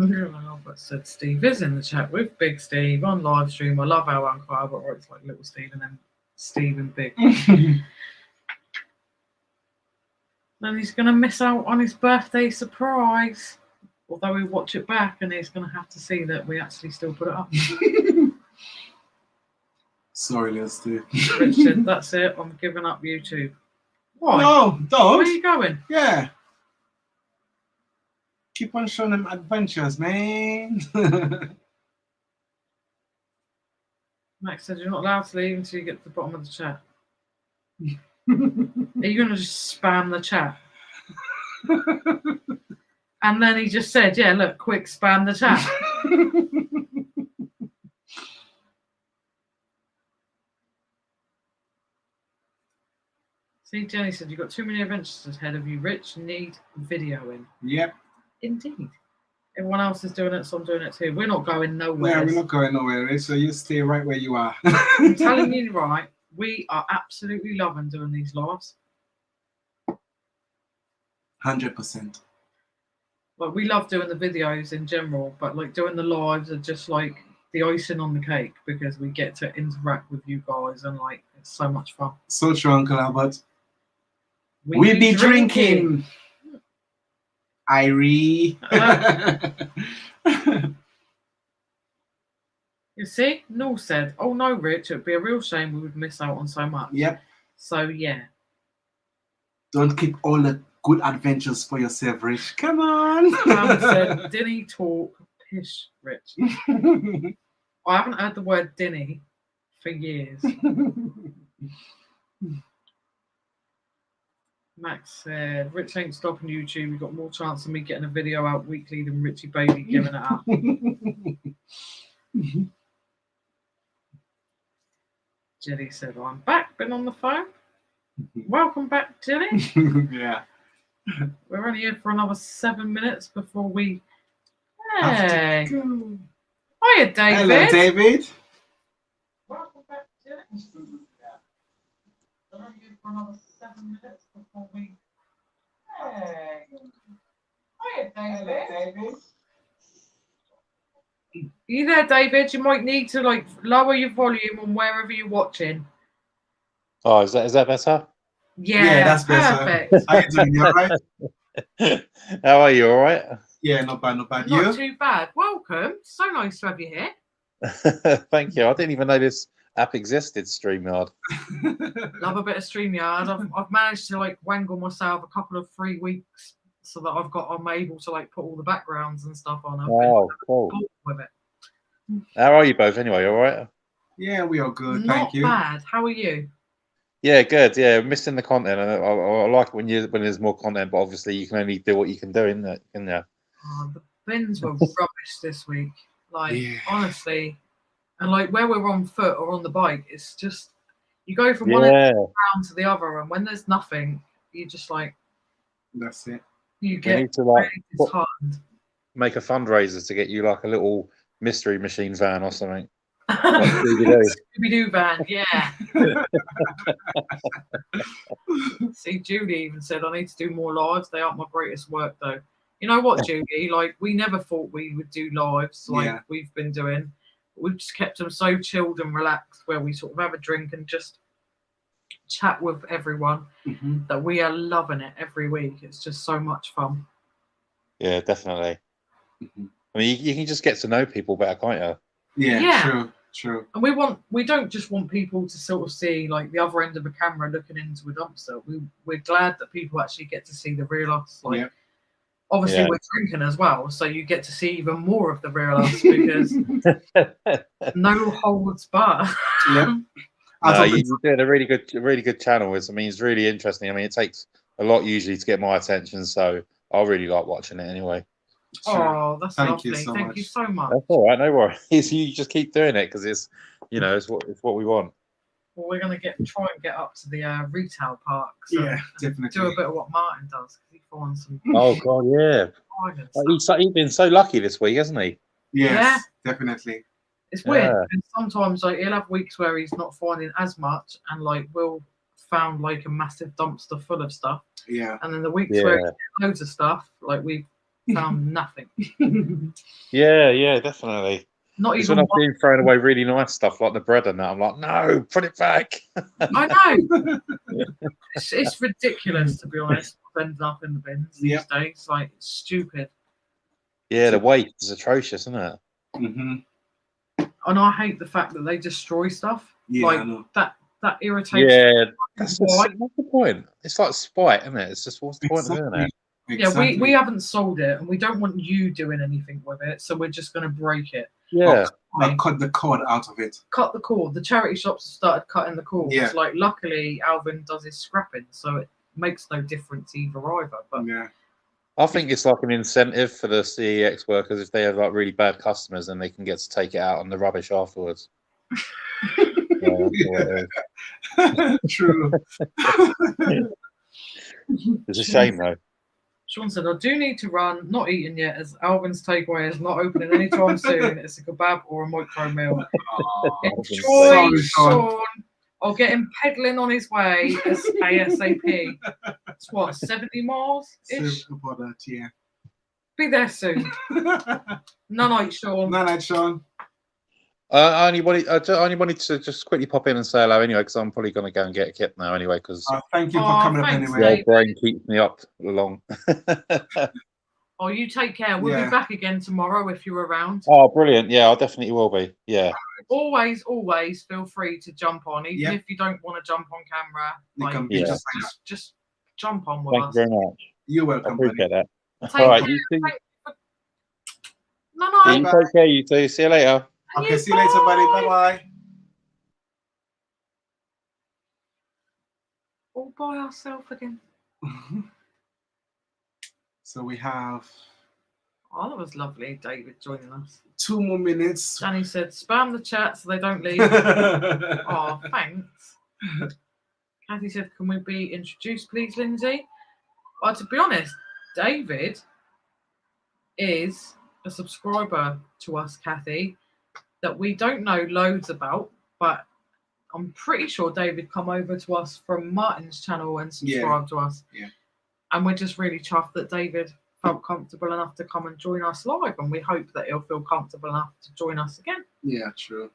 Uncle Albert said Steve is in the chat with Big Steve on live stream. I love how Uncle Albert writes like little Steve and then Steve and Big. Then he's going to miss out on his birthday surprise. Although we watch it back, and he's going to have to see that we actually still put it up. Sorry, Leslie. Richard, that's it. I'm giving up YouTube. Why? No, don't. Where are you going? Yeah. Keep on showing them adventures, man. Max said you're not allowed to leave until you get to the bottom of the chat. Are you going to just spam the chat? And then he just said, yeah, look, quick, spam the chat. See, Jenny said, you've got too many adventures ahead of you, Rich. Need videoing. Yep. Indeed. Everyone else is doing it, so I'm doing it too. We're not going nowhere. Yeah, we're not going nowhere, Rich, so you stay right where you are. I'm telling you, right, we are absolutely loving doing these lives. 100%. Like, we love doing the videos in general, but like doing the lives are just like the icing on the cake because we get to interact with you guys and like it's so much fun. So true, Uncle Albert. We be drinking. Irie. You see, Null said, oh no, Rich, it'd be a real shame we would miss out on so much. Yep. So yeah. Don't keep all the good adventures for yourself, Rich. Come on. Sam said, Dinny talk pish, Rich. I haven't heard the word Dinny for years. Max said, Rich ain't stopping YouTube. We've got more chance of me getting a video out weekly than Richie Baby giving it up. Jenny said, I'm back. Been on the phone. Welcome back, Jenny. Yeah. We're only here for another 7 minutes before we... Have Hey. to go. Hiya, David. Hello, David. Welcome back, Jenny. We're only here for another 7 minutes before we... Hey. Hiya, David. Hello, David. Are you there, David? You might need to like lower your volume on wherever you're watching. Oh, is that better? Yeah, that's better. Perfect. How you doing? You all right? How are you? All right? Yeah, not bad, not bad. Not You? too bad. Welcome. So nice to have you here. Thank you. I didn't even know this app existed, StreamYard. Love a bit of StreamYard. I've managed to like wangle myself a couple of free weeks so that I'm able to like put all the backgrounds and stuff on. I've Oh, cool. been with it. How are you both anyway? All right? Yeah, we are good. Not Thank you. bad. How are you? Yeah, good. Yeah, missing the content. And I like it when there's more content, but obviously you can only do what you can do in there. Oh, the bins were rubbish this week. Like, Yeah. honestly. And like where we're on foot or on the bike, it's just, you go from one Yeah. end round to the other, and when there's nothing, you just like, That's it. you We get need to like really disheartened. make a fundraiser to get you like a little mystery machine van or something. Like Scooby-Doo van, yeah. See, Judy even said, I need to do more lives. They aren't my greatest work, though. You know what, Judy? Like, we never thought we would do lives like we've been doing. We've just kept them so chilled and relaxed where we sort of have a drink and just chat with everyone that we are loving it every week. It's just so much fun. Yeah, definitely. I mean, you can just get to know people better, can't you? Yeah. True. And we don't just want people to sort of see like the other end of a camera looking into a dumpster. We're glad that people actually get to see the real us. Like, obviously we're drinking as well, so you get to see even more of the real us because no holds barred. Yeah. You're doing a really good channel. I mean, it's really interesting. I mean, it takes a lot usually to get my attention, so I really like watching it anyway. Oh, that's lovely. Thank you so much. That's all right, no worries. You just keep doing it because it's what we want. Well, we're gonna try and get up to the retail park. So yeah, definitely. Do a bit of what Martin does because he finds some. Oh God, yeah. He's been so lucky this week, hasn't he? Yes, definitely. It's weird. And sometimes like he'll have weeks where he's not finding as much, and like we'll found like a massive dumpster full of stuff. Yeah. And then the weeks where he gets loads of stuff, like we found nothing. Yeah, definitely. Not it's even when I've been throwing away really nice stuff like the bread and that. I'm like, no, put it back. I know. It's ridiculous, to be honest. What's ended up in the bins these days. Like, it's stupid. Yeah, the waste is atrocious, isn't it? Mm-hmm. And I hate the fact that they destroy stuff. Yeah, like I know. that irritates me. Yeah, that's Why? what's the point? It's like spite, isn't it? It's just what's the point of doing it? Exactly. Yeah, we haven't sold it, and we don't want you doing anything with it, so we're just going to break it. Yeah, Like, cut the cord out of it. Cut the cord. The charity shops have started cutting the cords. Yeah. Like, luckily, Alvin does his scrapping, so it makes no difference either. But Yeah. I think it's like an incentive for the CEX workers if they have like really bad customers, then they can get to take it out on the rubbish afterwards. True. It's a shame though. Sean said, I do need to run, not eating yet, as Alvin's takeaway is not opening anytime soon. It's a kebab or a micro meal. Enjoy, Sorry, Sean. I'll get him pedaling on his way as ASAP. It's what, 70 miles ish? About that, yeah. Be there soon. Night, Sean. Night, Sean. I only wanted to just quickly pop in and say hello anyway, because I'm probably going to go and get a kit now anyway, because thank you for coming up thanks, anyway. the old brain keeps me up long. Oh, you take care. We'll be back again tomorrow if you're around. Oh, brilliant. Yeah, I definitely will be. Yeah. Always feel free to jump on, even if you don't want to jump on camera. Like, just jump on with us. Thank you very much. You're welcome. I appreciate that. Take All right, care. you too. No. You take care, you two. See you later. Okay, see you later, buddy. Bye-bye. All by ourselves again. So we have... Oh, that was lovely, David, joining us. 2 more minutes. Danny said, spam the chat so they don't leave. Oh, thanks. Kathy said, can we be introduced, please, Lynsey? Well, to be honest, David is a subscriber to us, Kathy, that we don't know loads about, but I'm pretty sure David come over to us from Martin's channel and subscribed to us. Yeah. And we're just really chuffed that David felt comfortable enough to come and join us live, and we hope that he'll feel comfortable enough to join us again. Yeah, true.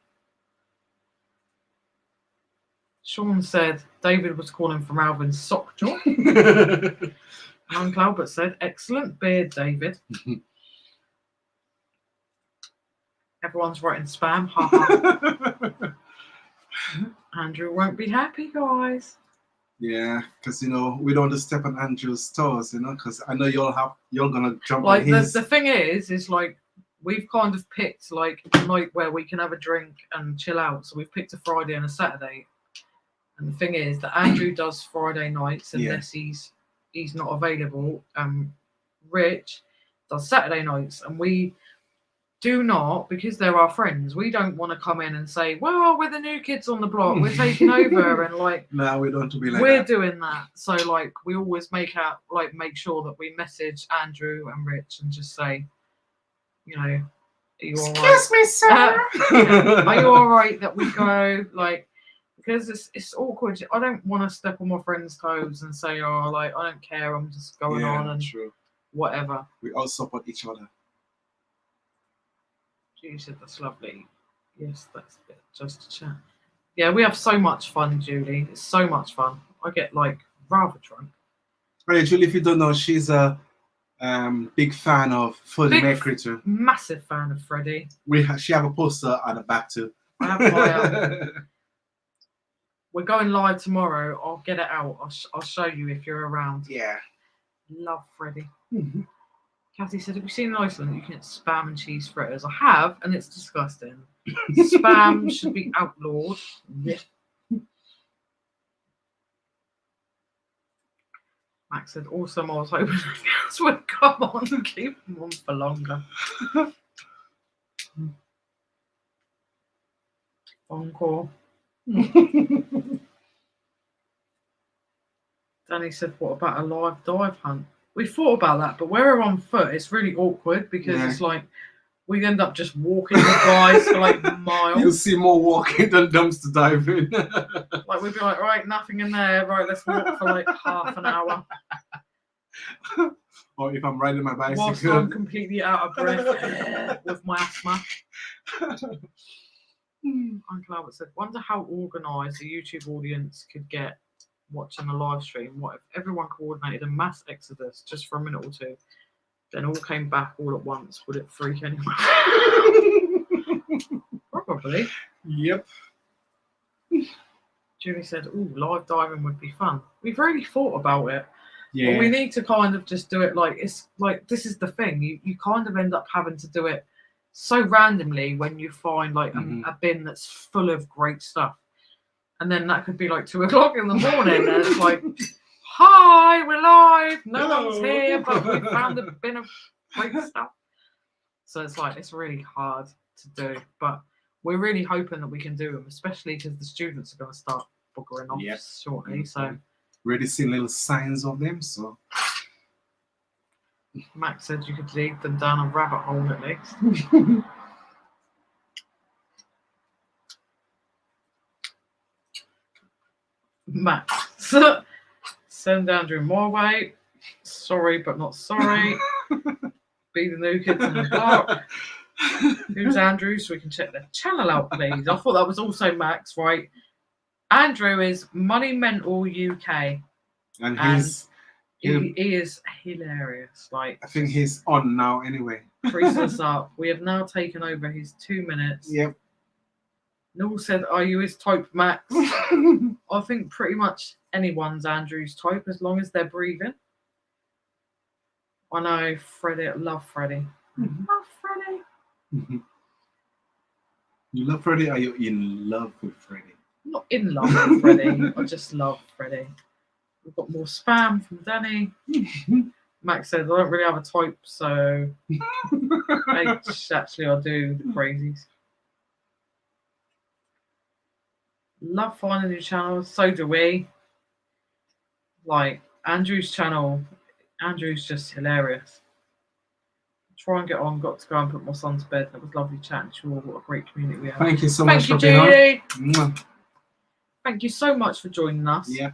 Sean said David was calling from Alvin's sock jaw. Uncle Albert said, excellent beard, David. Everyone's writing spam. Andrew won't be happy, guys. Yeah, because we don't want to step on Andrew's toes, because I know you're gonna jump like on his. The thing is like we've kind of picked like a night where we can have a drink and chill out. So we've picked a Friday and a Saturday. And the thing is that Andrew does Friday nights unless he's not available. Rich does Saturday nights, and we do not, because they're our friends, we don't want to come in and say, well, we're the new kids on the block, we're taking over, and like no, we don't want to be like we're that. doing that. So like we always make sure that we message Andrew and Rich and just say, are you all right? Excuse me, sir. Are you all right that we go? Like, because it's awkward. I don't want to step on my friend's toes and say, oh, like I don't care, I'm just going on and whatever. We all support each other. Julie said that's lovely. Yes, that's it. Just a chat. Yeah, we have so much fun, Julie. It's so much fun. I get like rather drunk. Right, Julie, if you don't know, she's a big fan of Freddie Mercury too. Massive fan of Freddie. She have a poster at the back too. I have my. We're going live tomorrow. I'll get it out. I'll show you if you're around. Yeah. Love Freddie. Mm-hmm. Kathy said, have you seen in Iceland you can get spam and cheese fritters? I have, and it's disgusting. Spam should be outlawed. Yeah. Max said, awesome, I was hoping else would come on and keep them on for longer. Encore. Danny said, what about a live dive hunt? We thought about that, but where we're on foot, it's really awkward because it's like we end up just walking the guys for like miles. You'll see more walking than dumpster diving. Like we'd be like, right, nothing in there. Right, let's walk for like half an hour. Or if I'm riding my bicycle. Whilst I'm completely out of breath with my asthma. Uncle Albert said, wonder how organised the YouTube audience could get watching a live stream. What if everyone coordinated a mass exodus just for a minute or two? then all came back all at once, would it freak anyone? Probably. Yep. Julie said, "Oh, live diving would be fun." We've really thought about it. Yeah. But we need to kind of just do it like it's like this is the thing. You kind of end up having to do it so randomly when you find like a bin that's full of great stuff. And then that could be like 2 o'clock in the morning and it's like, hi, we're live, no one's here, but we found a bin of great stuff. So it's like it's really hard to do. But we're really hoping that we can do them, especially because the students are going to start buggering off shortly. So already seen little signs of them, so Max said you could lead them down a rabbit hole at least. Max, send Andrew my way. Sorry, but not sorry. Be the new kids on the block. Who's Andrew? So we can check their channel out, please. I thought that was also Max, right? Andrew is Money Mental UK. And he is hilarious. Like I think he's on now anyway. Frees us up. We have now taken over his 2 minutes. Yep. Noel said, "Are you his type, Max?" I think pretty much anyone's Andrew's type as long as they're breathing. I know Freddie. I love Freddie. Love Freddie. You love Freddie? Are you in love with Freddie? I'm not in love with Freddie. I just love Freddie. We've got more spam from Danny. Max says, "I don't really have a type, so actually I do the crazies." Love finding new channels. So do we. Like Andrew's channel. Andrew's just hilarious. Try and get on. Got to go and put my son to bed. That was lovely chatting to you all. What a great community we have. Thank you so much for being on. on. Thank you so much for joining us. Yeah.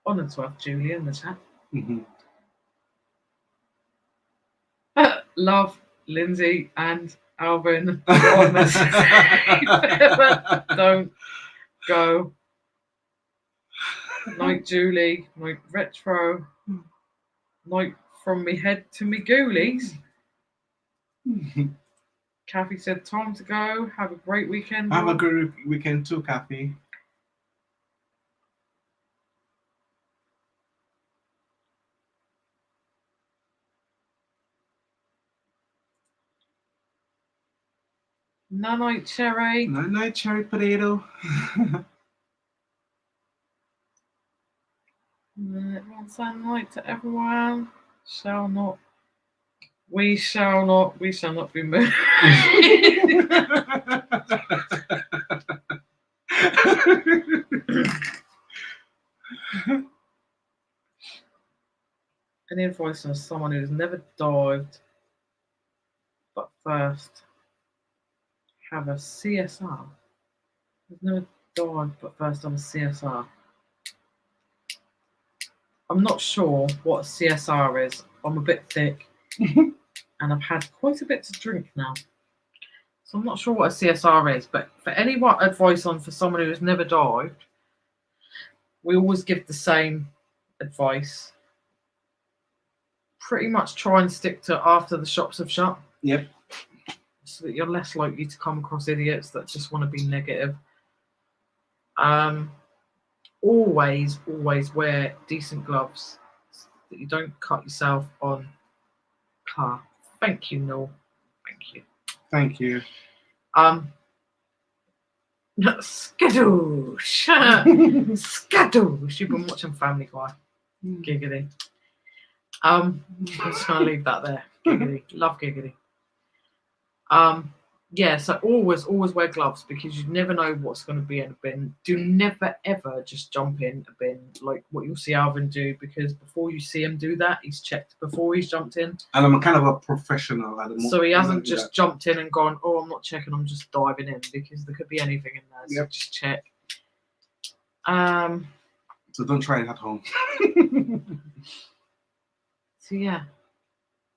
Honoured to have Julie in the chat. Love Lynsey and Alvin. Don't go. Night Julie. Night Retro. Night from me head to me ghoulies. Kathy said, "Time to go. Have a great weekend." Have a good weekend too, Kathy. Night Cherry. Night Cherry Potato. Everyone say night to everyone. We shall not be moved. Any advice on someone who's never dived but first have a CSR? Who's never dived but first have a CSR? I'm not sure what a CSR is. I'm a bit thick and I've had quite a bit to drink now. So I'm not sure what a CSR is, but for any advice on for someone who has never dived, we always give the same advice. Pretty much try and stick to after the shops have shut. Yep. So that you're less likely to come across idiots that just want to be negative. Always wear decent gloves so that you don't cut yourself on car. Thank you, Noel. Thank you. Thank you. Skadoosh. Skadoosh. You've been watching Family Guy. Giggity. I'm just gonna leave that there. Giggity. Love giggity. Yeah, so always wear gloves because you never know what's going to be in a bin. Do never ever just jump in a bin like what you'll see Alvin do, because before you see him do that, he's checked before he's jumped in. And I'm kind of a professional at the moment. So he hasn't just jumped in and gone, "Oh, I'm not checking, I'm just diving in," because there could be anything in there. So just check. So don't try it at home. So yeah.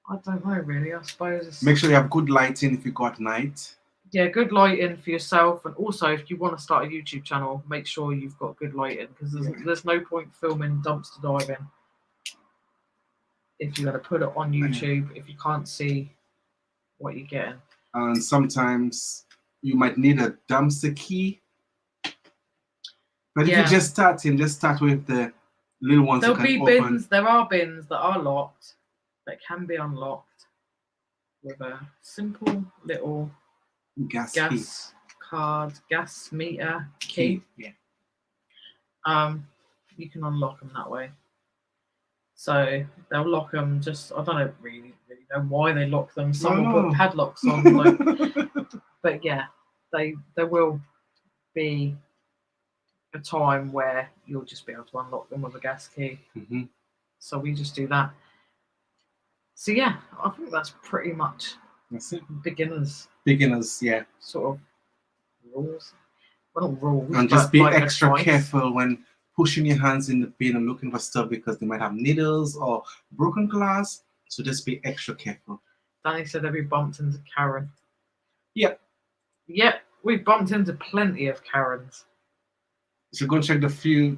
I don't know really, I suppose. Make sure you have good lighting if you go at night. Yeah, good lighting for yourself, and also if you want to start a YouTube channel, make sure you've got good lighting, because there's no point filming dumpster diving if you're going to put it on YouTube, if you can't see what you're getting. And sometimes you might need a dumpster key. But if you're just starting, just start with the little ones. There'll be bins. There are bins that are locked that can be unlocked with a simple little gas meter key. Yeah. You can unlock them that way. So they'll lock them. I don't really know why they lock them. Some will put padlocks on, but yeah, there will be a time where you'll just be able to unlock them with a gas key. Mm-hmm. So we just do that. So yeah, I think that's pretty much beginners, yeah, sort of rules. Well, not rules, and just be like extra advice. careful when pushing your hands in the bin and looking for stuff because they might have needles or broken glass. So just be extra careful. Danny said, "Have you bumped into Karen?" Yep. Yep, we've bumped into plenty of Karens. So go and check the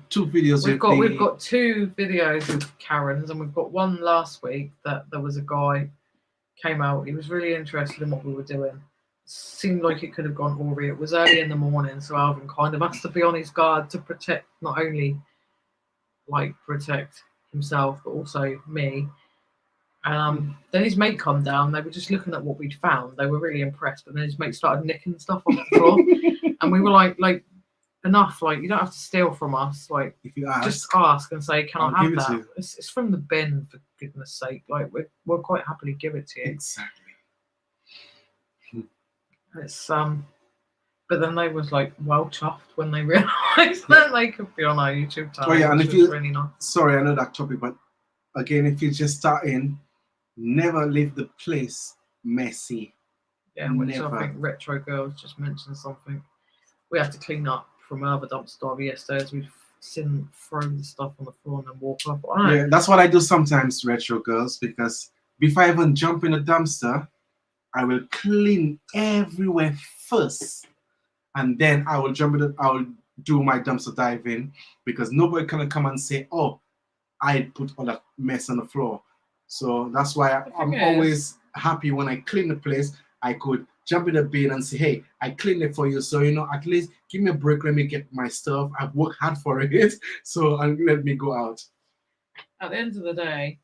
two videos. We've got 2 videos with Karens, and we've got one last week that there was a guy came out. He was really interested in what we were doing. Seemed like it could have gone awry. It was early in the morning, so Alvin kind of has to be on his guard to protect not only protect himself but also me. And then his mate come down. They were just looking at what we'd found. They were really impressed, but then his mate started nicking stuff off the floor, and we were like enough. Like, you don't have to steal from us. Like, if you just ask and say, "Can I have that?" It's from the bin, for goodness sake. Like, we'll quite happily give it to you. Exactly. It's but then they was like well chuffed when they realised that they could be on our YouTube channel. Oh yeah, and if you really nice. Sorry, I know that topic, but again, if you're just starting, never leave the place messy. Yeah, which I think Retro Girls just mentioned something. We have to clean up from another dumpster dive yesterday as we've seen throw the stuff on the floor and then walk off. Yeah, that's what I do sometimes, Retro Girls, because before I even jump in the dumpster, I will clean everywhere first, and then I will do my dumpster diving, because nobody can come and say, "Oh, I put all that mess on the floor." So that's why I'm always happy when I clean the place. I could jump in the bin and say, "Hey, I cleaned it for you, so at least give me a break. Let me get my stuff. I've worked hard for it, so let me go out." At the end of the day,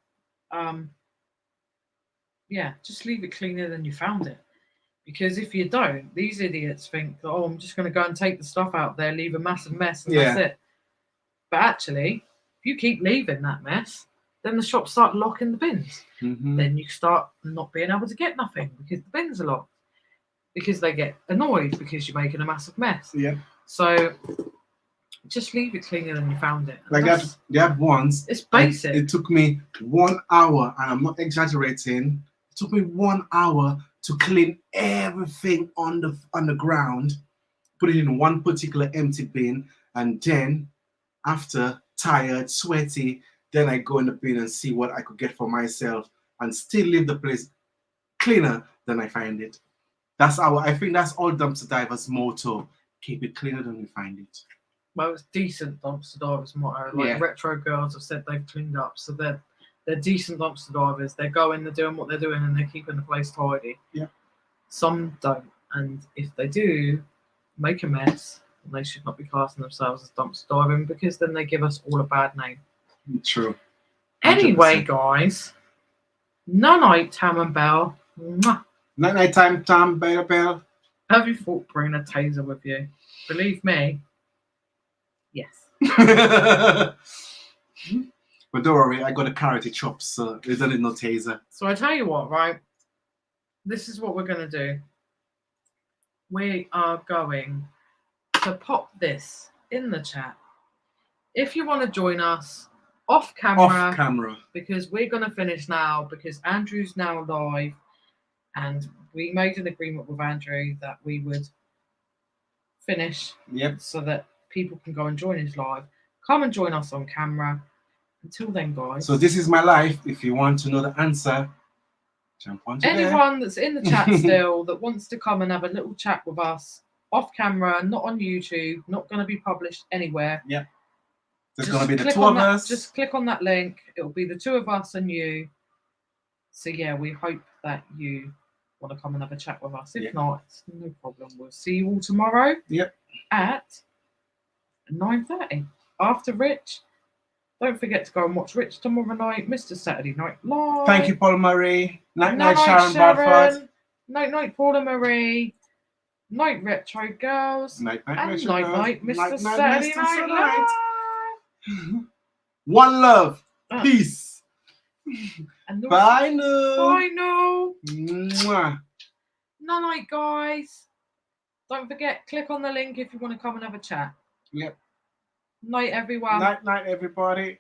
yeah, just leave it cleaner than you found it. Because if you don't, these idiots think, "Oh, I'm just going to go and take the stuff out there, leave a massive mess, and that's it." But actually, if you keep leaving that mess, then the shops start locking the bins. Mm-hmm. Then you start not being able to get nothing because the bins are locked. Because they get annoyed because you're making a massive mess. Yeah. So just leave it cleaner than you found it. Like that, they had once. It's basic. It took me 1 hour, and I'm not exaggerating. It took me 1 hour to clean everything on the ground, put it in one particular empty bin, and then after tired, sweaty, then I go in the bin and see what I could get for myself and still leave the place cleaner than I find it. I think that's all dumpster divers' motto: keep it cleaner than we find it. Well, it's decent dumpster divers' motto. Like Retro Girls have said, they've cleaned up, so they're decent dumpster divers. They're going, they're doing what they're doing, and they're keeping the place tidy. Yeah. Some don't, and if they do make a mess, they should not be classing themselves as dumpster diving, because then they give us all a bad name. True. 100%. Anyway, guys, night, Tam and Belle. Night time, Tam, Belle. Have you thought bringing a taser with you? Believe me, yes. But don't worry, I got a karate chops, so there's no taser. So I tell you what, right? This is what we're going to do. We are going to pop this in the chat. If you want to join us off camera, because we're going to finish now, because Andrew's now live, and we made an agreement with Andrew that we would finish so that people can go and join us live. Come and join us on camera. Until then, guys. So this is my life. If you want to know the answer, jump onto anyone that's in the chat still that wants to come and have a little chat with us off camera, not on YouTube, not going to be published anywhere. Yeah. There's going to be the two of us. Just click on that link. It'll be the two of us and you. So yeah, we hope that you want to come and have a chat with us. If Yeah. not, it's no problem. We'll see you all tomorrow. Yep. At 9:30 after Rich. Don't forget to go and watch Rich tomorrow night, Mr. Saturday Night Live. Thank you, Paul Marie. Night, Night, Sharon Bradford. Night, Paula Marie. Night, Retro Girls. Night, And Retro night, Girls. Mr. Night, Saturday Mr. Night Saturday Live. One love. Ah. Peace. And Bye now. Bye now. Mwah. Night, guys. Don't forget, click on the link if you want to come and have a chat. Yep. Night, everyone. Night, everybody.